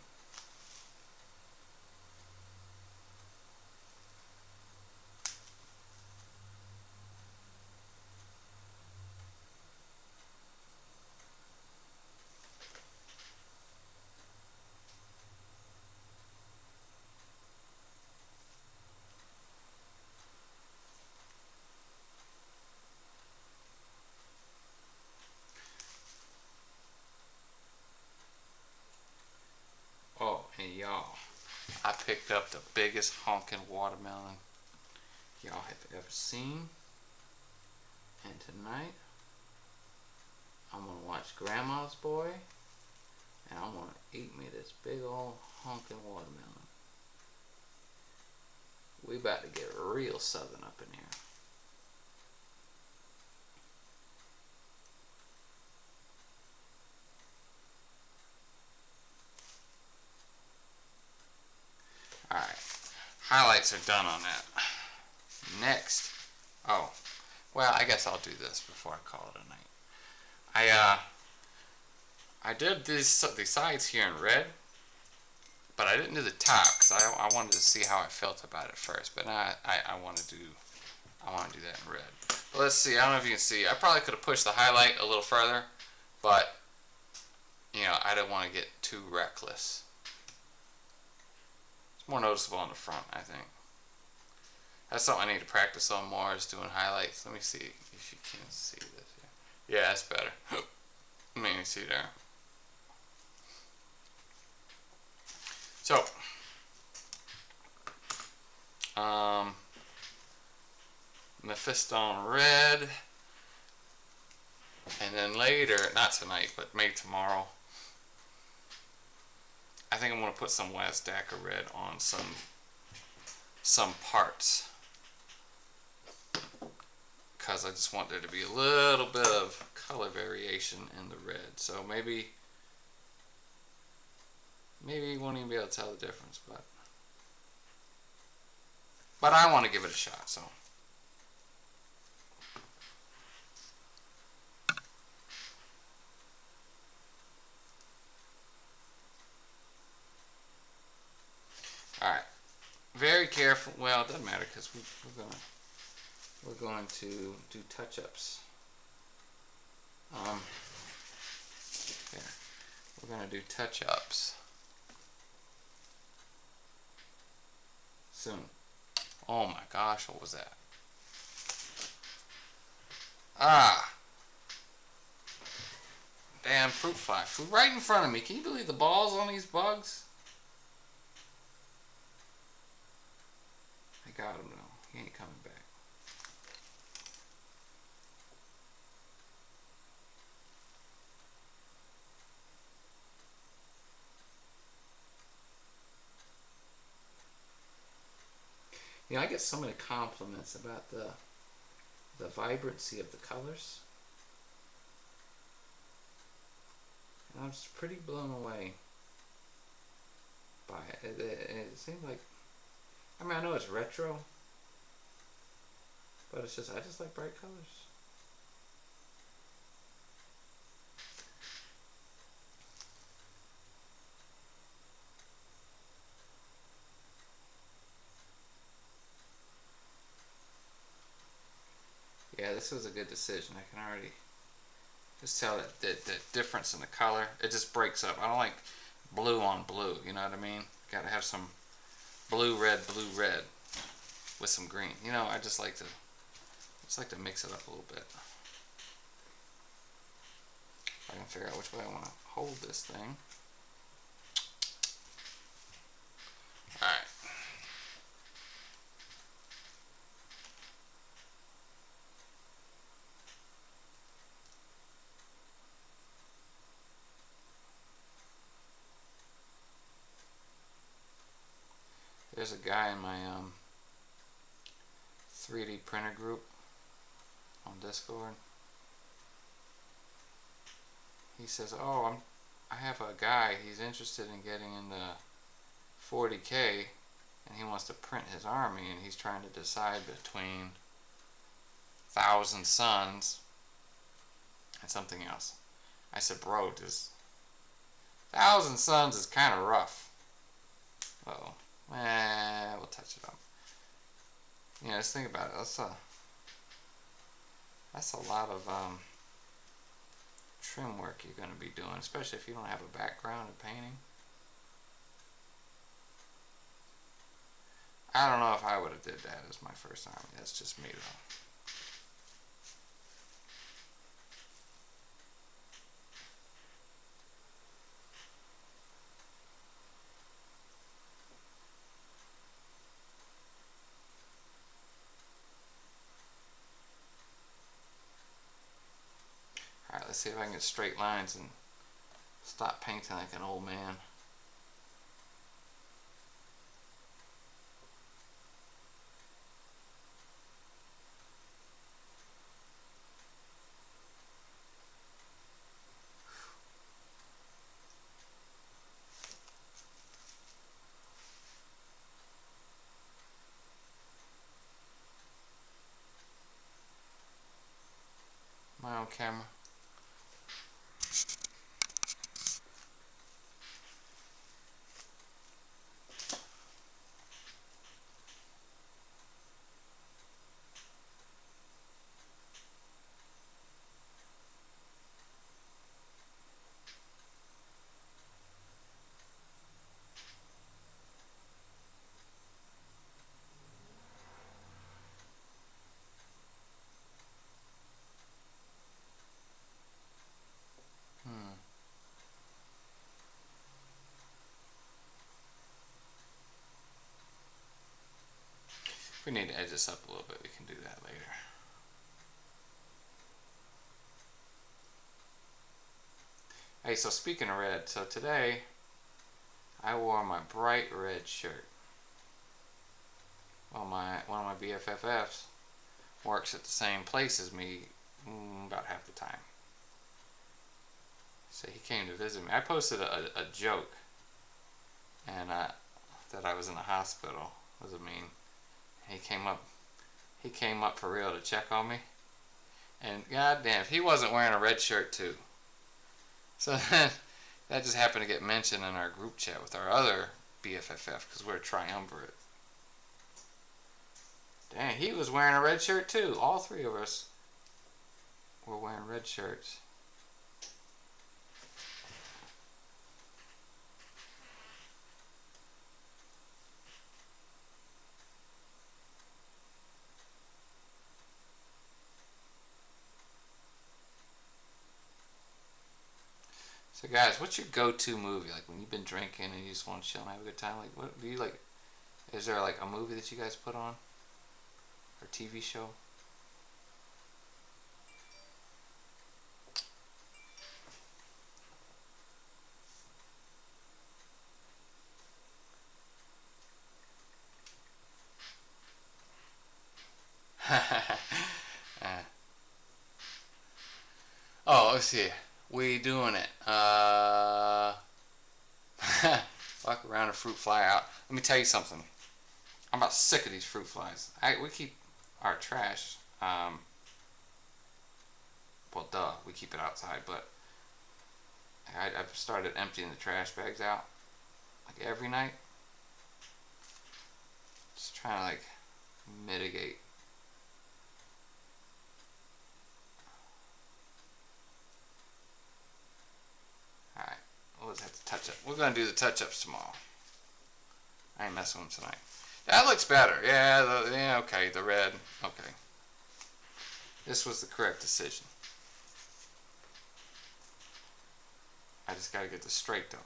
Oh, and y'all, I picked up the biggest honking watermelon y'all have ever seen. And tonight, I'm gonna watch Grandma's Boy, and I'm gonna eat me this big old honking watermelon. We about to get real southern up in here. highlights are done on that. Next, oh, well, I guess I'll do this before I call it a night. I did these sides here in red, but I didn't do the top because I wanted to see how I felt about it first. But now I want to do that in red. But let's see. I don't know if you can see. I probably could have pushed the highlight a little further, but you know, I didn't want to get too reckless. It's more noticeable on the front, I think. That's something I need to practice on more, is doing highlights. Let me see if you can see this here. Yeah, that's better. Let me see there. So, Mephistone red, and then later, not tonight, but maybe tomorrow, I think I'm going to put some Wazdaca red on some parts, because I just want there to be a little bit of color variation in the red. So maybe you won't even be able to tell the difference, but I want to give it a shot. So all right, very careful. Well, it doesn't matter because we're going to do touch-ups. There. We're going to do touch-ups soon. Oh my gosh, what was that? Ah! Damn fruit fly. Flew right in front of me. Can you believe the balls on these bugs? I got him though. He ain't coming back. You know, I get so many compliments about the vibrancy of the colors. And I'm just pretty blown away by it. It seems like, I mean, I know it's retro, but it's just, I just like bright colors. Yeah, this was a good decision. I can already just tell that the difference in the color, it just breaks up. I don't like blue on blue, you know what I mean? Gotta have some blue, red with some green. You know, I just like to mix it up a little bit. If I can figure out which way I want to hold this thing. Alright. There's a guy in my 3D printer group on Discord. He says, "Oh, I have a guy. He's interested in getting into 40K, and he wants to print his army, and he's trying to decide between 1,000 Suns and something else." I said, "Bro, this 1,000 Suns is kind of rough." Uh-oh. We'll touch it up. You know, just think about it. That's a lot of trim work you're going to be doing, especially if you don't have a background in painting. I don't know if I would have did that as my first army. That's just me though. Alright, let's see if I can get straight lines and stop painting like an old man. on camera? If we need to edge this up a little bit, we can do that later. Hey, so speaking of red, so today I wore my bright red shirt. Well, one of my BFFs works at the same place as me about half the time. So he came to visit me. I posted a joke, and that I was in the hospital. Was a mean. He came up for real to check on me, and goddamn, if he wasn't wearing a red shirt too. So then that just happened to get mentioned in our group chat with our other BFFF because we're a triumvirate. Dang, he was wearing a red shirt too. All three of us were wearing red shirts. So guys, what's your go-to movie? Like when you've been drinking and you just want to chill and have a good time? Like what do you like? Is there like a movie that you guys put on? Or TV show? Oh, let's see. We doing it. Walk around a fruit fly out. Let me tell you something. I'm about sick of these fruit flies. We keep our trash. Well, duh, we keep it outside, but I've started emptying the trash bags out like every night. Just trying to like mitigate. Alright, we'll just have to touch up. We're going to do the touch-ups tomorrow. I ain't messing with them tonight. That looks better. Yeah, okay, the red. Okay. This was the correct decision. I just got to get this straight though.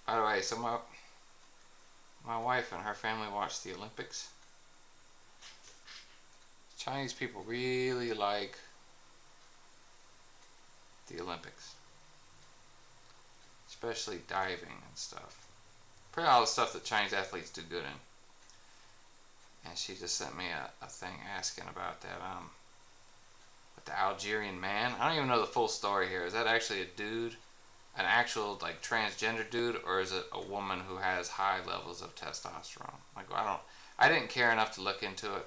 By the way, so my wife and her family watch the Olympics. Chinese people really like the Olympics, especially diving and stuff. Pretty all the stuff that Chinese athletes do good in. And she just sent me a thing asking about that with the Algerian man. I don't even know the full story here. Is that actually a dude? An actual like transgender dude, or is it a woman who has high levels of testosterone? Like I didn't care enough to look into it.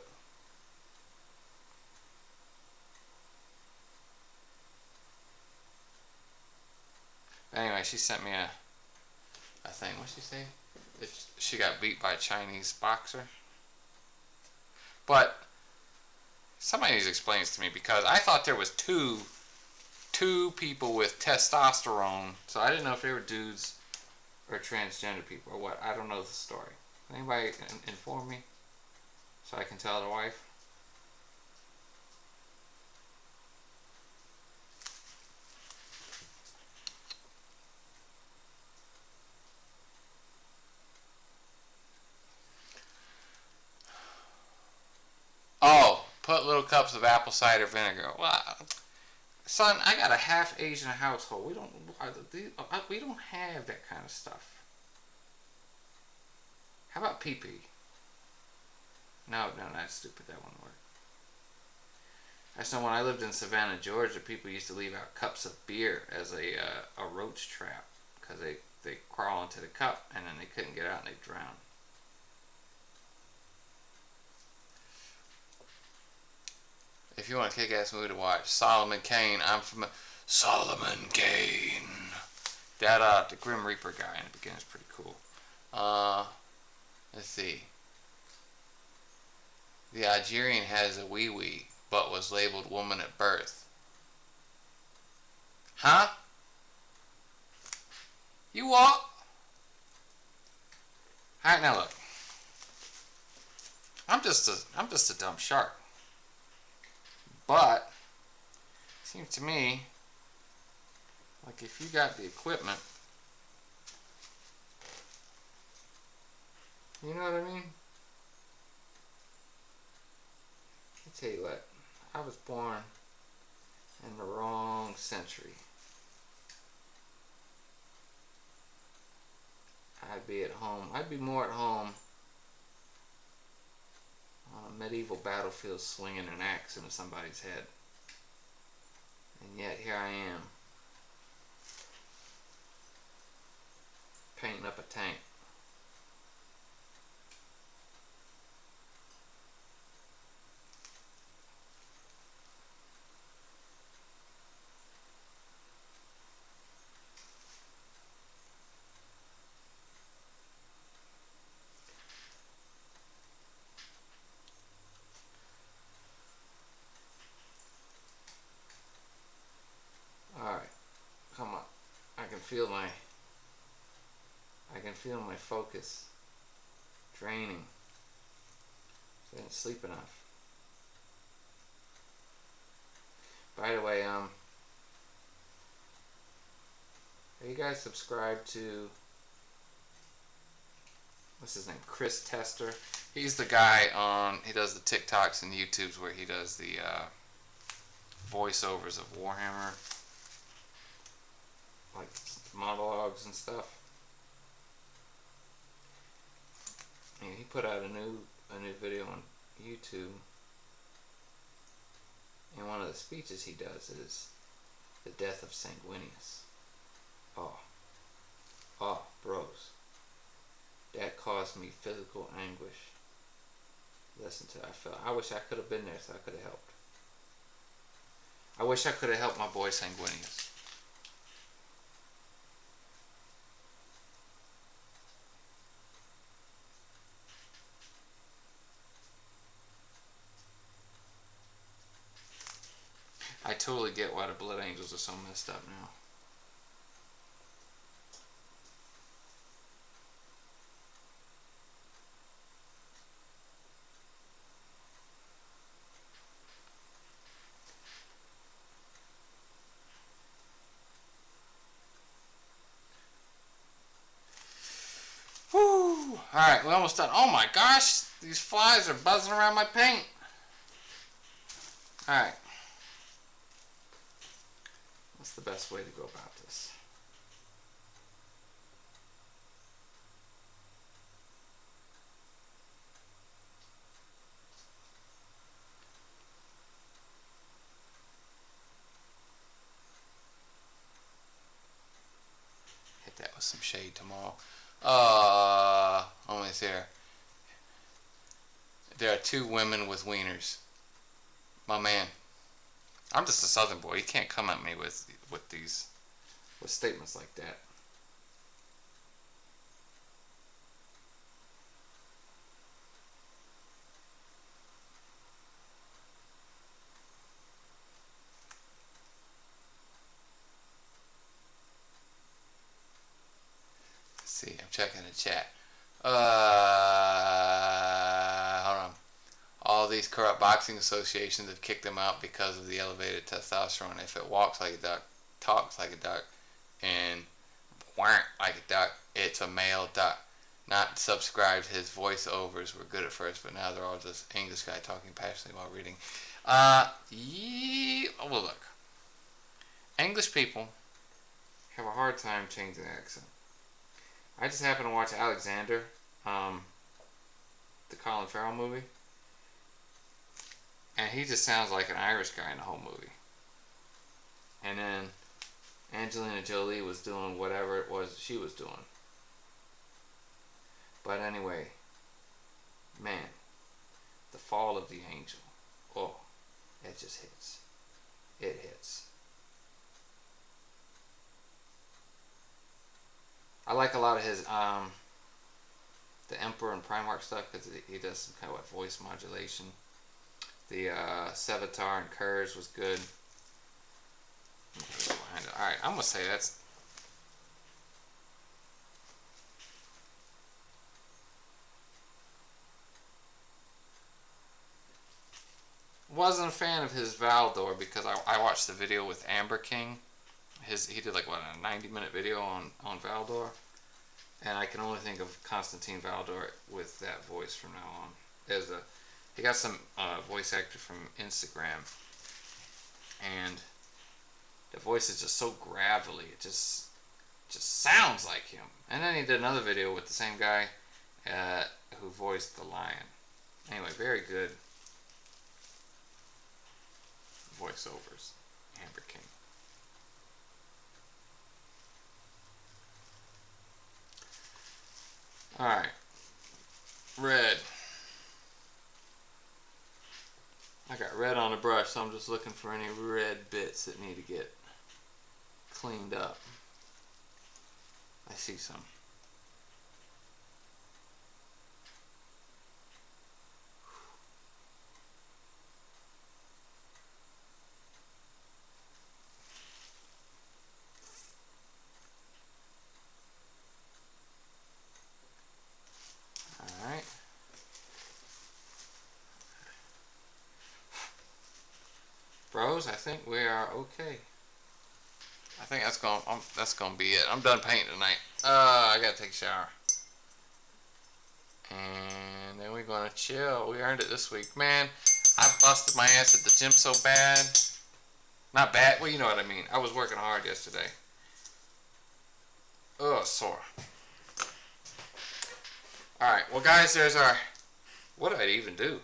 But anyway, she sent me a thing. What'd she say? She got beat by a Chinese boxer. But somebody needs to explain this to me because I thought there was two people with testosterone, so I didn't know if they were dudes or transgender people or what. I don't know the story. Anybody inform me so I can tell the wife? Oh, put little cups of apple cider vinegar. Well, son, I got a half Asian household. We don't have that kind of stuff. How about pee-pee? No, that's stupid. That won't work. I just know when I lived in Savannah, Georgia, people used to leave out cups of beer as a roach trap because they crawl into the cup and then they couldn't get out and they drown. If you want a kick-ass movie to watch, Solomon Kane. I'm from Solomon Kane. That the Grim Reaper guy in the beginning is pretty cool. Let's see. The Algerian has a wee-wee, but was labeled woman at birth. Huh? You what? Alright, now look. I'm just a dumb shark. But it seems to me like if you got the equipment, you know what I mean? I'll tell you what, I was born in the wrong century. I'd be at home. I'd be more at home on a medieval battlefield swinging an axe into somebody's head. And yet here I am, painting up a tank. Alright, come on. I can feel my focus draining. I didn't sleep enough. By the way, are you guys subscribed to, what's his name, Chris Tester? He's the guy he does the TikToks and YouTubes where he does the voiceovers of Warhammer, like monologues and stuff. And he put out a new video on YouTube, and one of the speeches he does is the death of Sanguinius. Oh, bros, that caused me physical anguish. Listen to it. I wish I could have been there so I could have helped. I wish I could have helped my boy Sanguinius. I totally get why the Blood Angels are so messed up now. Whew! Alright, we're almost done. Oh my gosh! These flies are buzzing around my paint. Alright. What's the best way to go about this? Hit that with some shade tomorrow. Almost there. There are two women with wieners. My man. I'm just a southern boy. You can't come at me with statements like that. Let's see, I'm checking the chat. Hold on. All these corrupt boxing associations have kicked him out because of the elevated testosterone. If it walks like a duck, talks like a duck, and whack like a duck, it's a male duck. Not subscribed. His voiceovers were good at first, but now they're all just English guy talking passionately while reading. Well, look. English people have a hard time changing the accent. I just happened to watch Alexander, the Colin Farrell movie. And he just sounds like an Irish guy in the whole movie. And then Angelina Jolie was doing whatever it was she was doing. But anyway, man, the fall of the angel. Oh, it just hits. It hits. I like a lot of his the Emperor and Primarch stuff because he does some kind of like voice modulation. The Sevatar and Kurz was good. Alright, I'm gonna say that's. Wasn't a fan of his Valdor because I watched the video with Amber King. He did like what, a 90-minute video on Valdor, and I can only think of Constantine Valdor with that voice from now on. He got some voice actor from Instagram, and the voice is just so gravelly. It just sounds like him. And then he did another video with the same guy who voiced the lion. Anyway, very good voiceovers. Amber King. Alright. Red. I got red on the brush, so I'm just looking for any red bits that need to get cleaned up. I see some. Alright. Bros, I think we are okay. I think that's gonna be it. I'm done painting tonight. I gotta take a shower. And then we're gonna chill. We earned it this week. Man, I busted my ass at the gym so bad. Not bad, well, you know what I mean. I was working hard yesterday. Ugh, sore. Alright, well guys, there's our... What did I even do?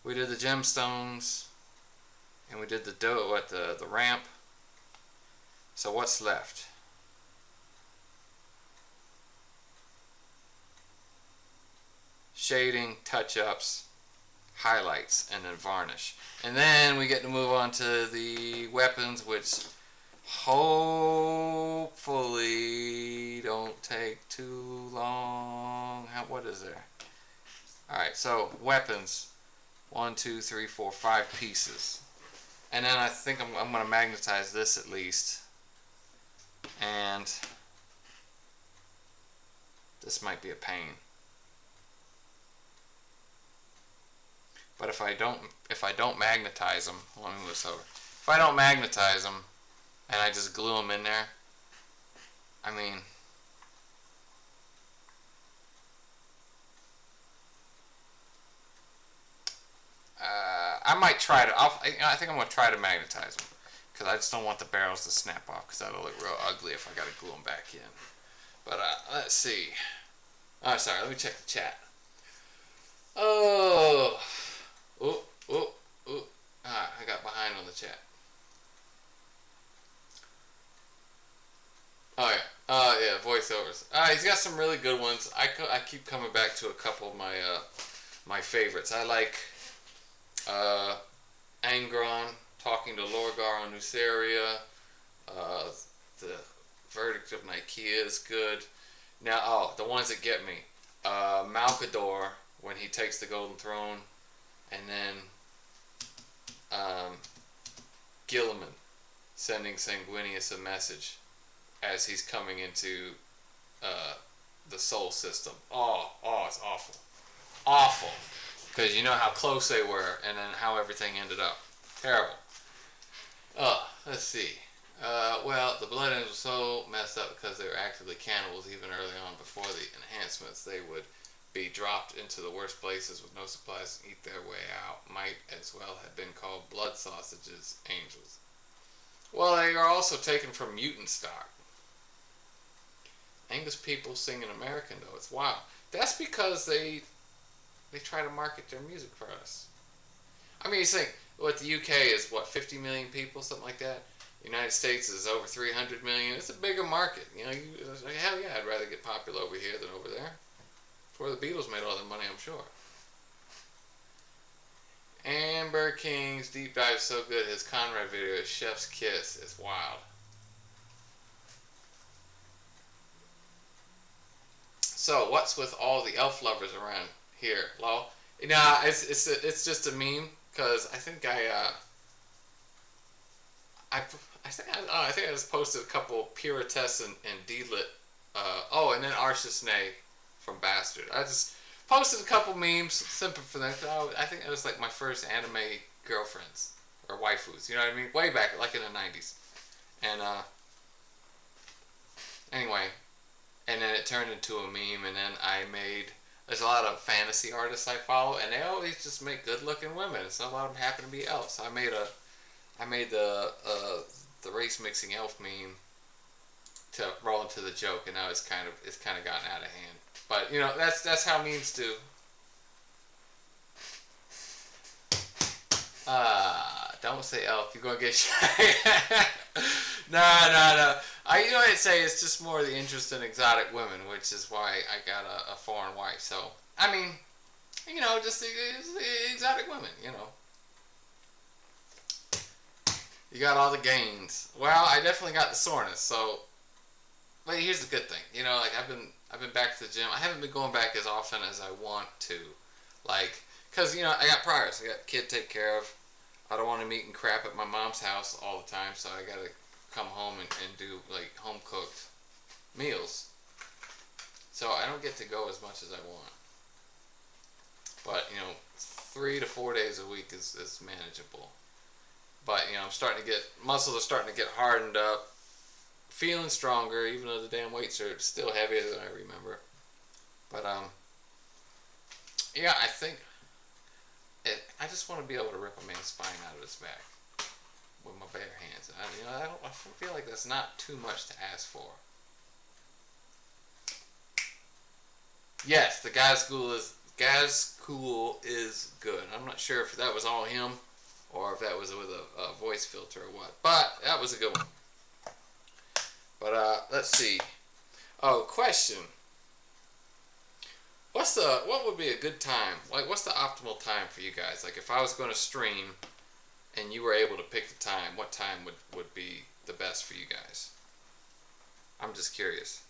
We did the gemstones. And we did the ramp. So what's left? Shading, touch-ups, highlights, and then varnish. And then we get to move on to the weapons, which hopefully don't take too long. What is there? Alright, so weapons. 1, 2, 3, 4, 5 pieces. And then I think I'm going to magnetize this at least. And this might be a pain. But if I don't magnetize them, let me move this over. If I don't magnetize them and I just glue them in there, I mean, I might try to. I think I'm gonna try to magnetize them because I just don't want the barrels to snap off because that'll look real ugly if I gotta glue them back in. But let's see. Oh, sorry. Let me check the chat. Oh, I got behind on the chat. Oh yeah. Yeah. Voiceovers. He's got some really good ones. I keep coming back to a couple of my favorites. I like Angron talking to Lorgar on Nuceria. The Verdict of Nicaea is good. Now, the ones that get me. Malkador, when he takes the Golden Throne. And then Gilliman sending Sanguinius a message as he's coming into the Soul System. Oh, it's awful. Awful. Because you know how close they were, and then how everything ended up. Terrible. Let's see. Well, the Blood Angels were so messed up because they were actively cannibals even early on. Before the enhancements, they would be dropped into the worst places with no supplies and eat their way out. Might as well have been called blood sausages, angels. Well, they are also taken from mutant stock. English people sing in American, though. It's wild. That's because they try to market their music for us. I mean, you think what the UK is, what, 50 million people, something like that. The United States is over 300 million. It's a bigger market. You know, hell yeah, I'd rather get popular over here than over there. It's where the Beatles made all their money, I'm sure. Amber King's deep dive is so good. His Conrad video, Chef's Kiss, is wild. So, what's with all the elf lovers around here, Lo? Nah, it's just a meme because I think I think I just posted a couple Pura Tess and D-Lit. And then Arshis Nay from Bastard. I just posted a couple memes, simple for them. I think it was like my first anime girlfriends or waifus. You know what I mean? Way back, like in the 90s. And anyway, and then it turned into a meme, and then I made. There's a lot of fantasy artists I follow, and they always just make good-looking women. So a lot of them happen to be elves. So I made the race mixing elf meme to roll into the joke, and now it's kind of gotten out of hand. But you know, that's how memes do. Don't say elf. You're gonna get shy. No. You know what I'd say? It's just more the interest in exotic women, which is why I got a foreign wife. So I mean, you know, just the exotic women. You know, you got all the gains. Well, I definitely got the soreness. So, but here's the good thing. You know, like I've been back to the gym. I haven't been going back as often as I want to, like, cause you know I got priors. I got a kid to take care of. I don't want him eating crap at my mom's house all the time, so I gotta come home and do like home cooked meals. So I don't get to go as much as I want. But you know, 3 to 4 days a week is manageable. But you know, muscles are starting to get hardened up, feeling stronger, even though the damn weights are still heavier than I remember. But yeah, I think I just want to be able to rip a man's spine out of his back with my bare hands. And I feel like that's not too much to ask for. Yes, the Gaz Cool is good. I'm not sure if that was all him or if that was with a voice filter or what, but that was a good one. But let's see. Oh, question. What would be a good time? Like, what's the optimal time for you guys? Like, if I was going to stream and you were able to pick the time, what time would be the best for you guys? I'm just curious.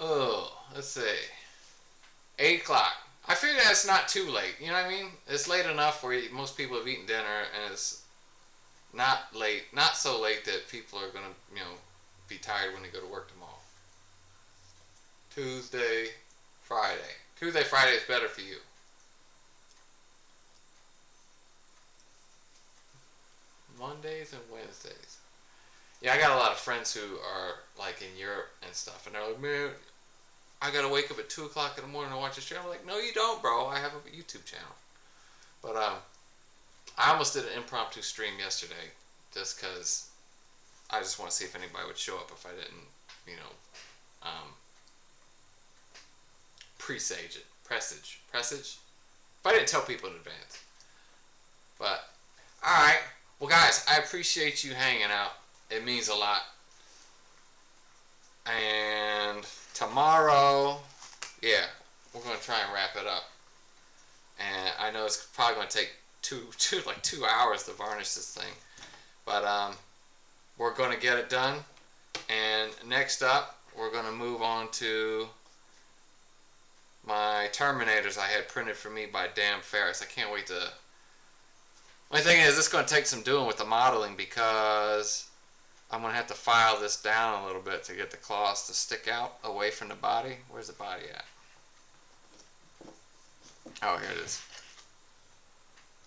Oh, let's see. 8 o'clock. I figure that's not too late. You know what I mean? It's late enough where most people have eaten dinner, and it's not late, not so late that people are gonna, be tired when they go to work tomorrow. Tuesday, Friday. Tuesday, Friday is better for you. Mondays and Wednesdays. Yeah, I got a lot of friends who are like in Europe and stuff, and they're like, man, I gotta wake up at 2 o'clock in the morning to watch this show. I'm like, no, you don't, bro. I have a YouTube channel. But I almost did an impromptu stream yesterday, just because I just want to see if anybody would show up if I didn't, presage it, presage. If I didn't tell people in advance. But all right, well, guys, I appreciate you hanging out. It means a lot. And tomorrow, yeah, we're gonna try and wrap it up. And I know it's probably gonna take like 2 hours to varnish this thing, but we're gonna get it done. And next up, we're gonna move on to my Terminators I had printed for me by Dan Ferris. I can't wait to. My thing is, it's gonna take some doing with the modeling because I'm going to have to file this down a little bit to get the claws to stick out away from the body. Where's the body at? Oh, here it is.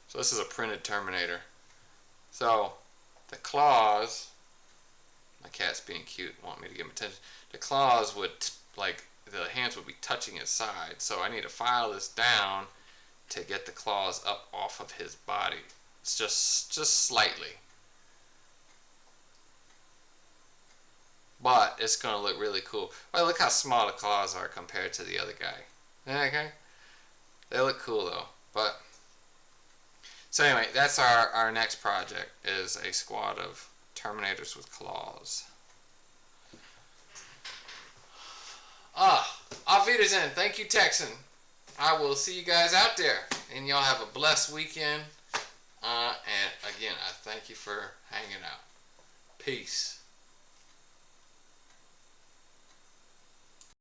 So this is a printed Terminator. So the claws, my cat's being cute, want me to give him attention. The claws would like the hands would be touching his side. So I need to file this down to get the claws up off of his body. It's just slightly. But it's going to look really cool. Well, look how small the claws are compared to the other guy. Okay? They look cool though. But so anyway, that's our next project, is a squad of Terminators with claws. Auf Wiedersehen. Thank you, Texan. I will see you guys out there. And y'all have a blessed weekend. And again, I thank you for hanging out. Peace.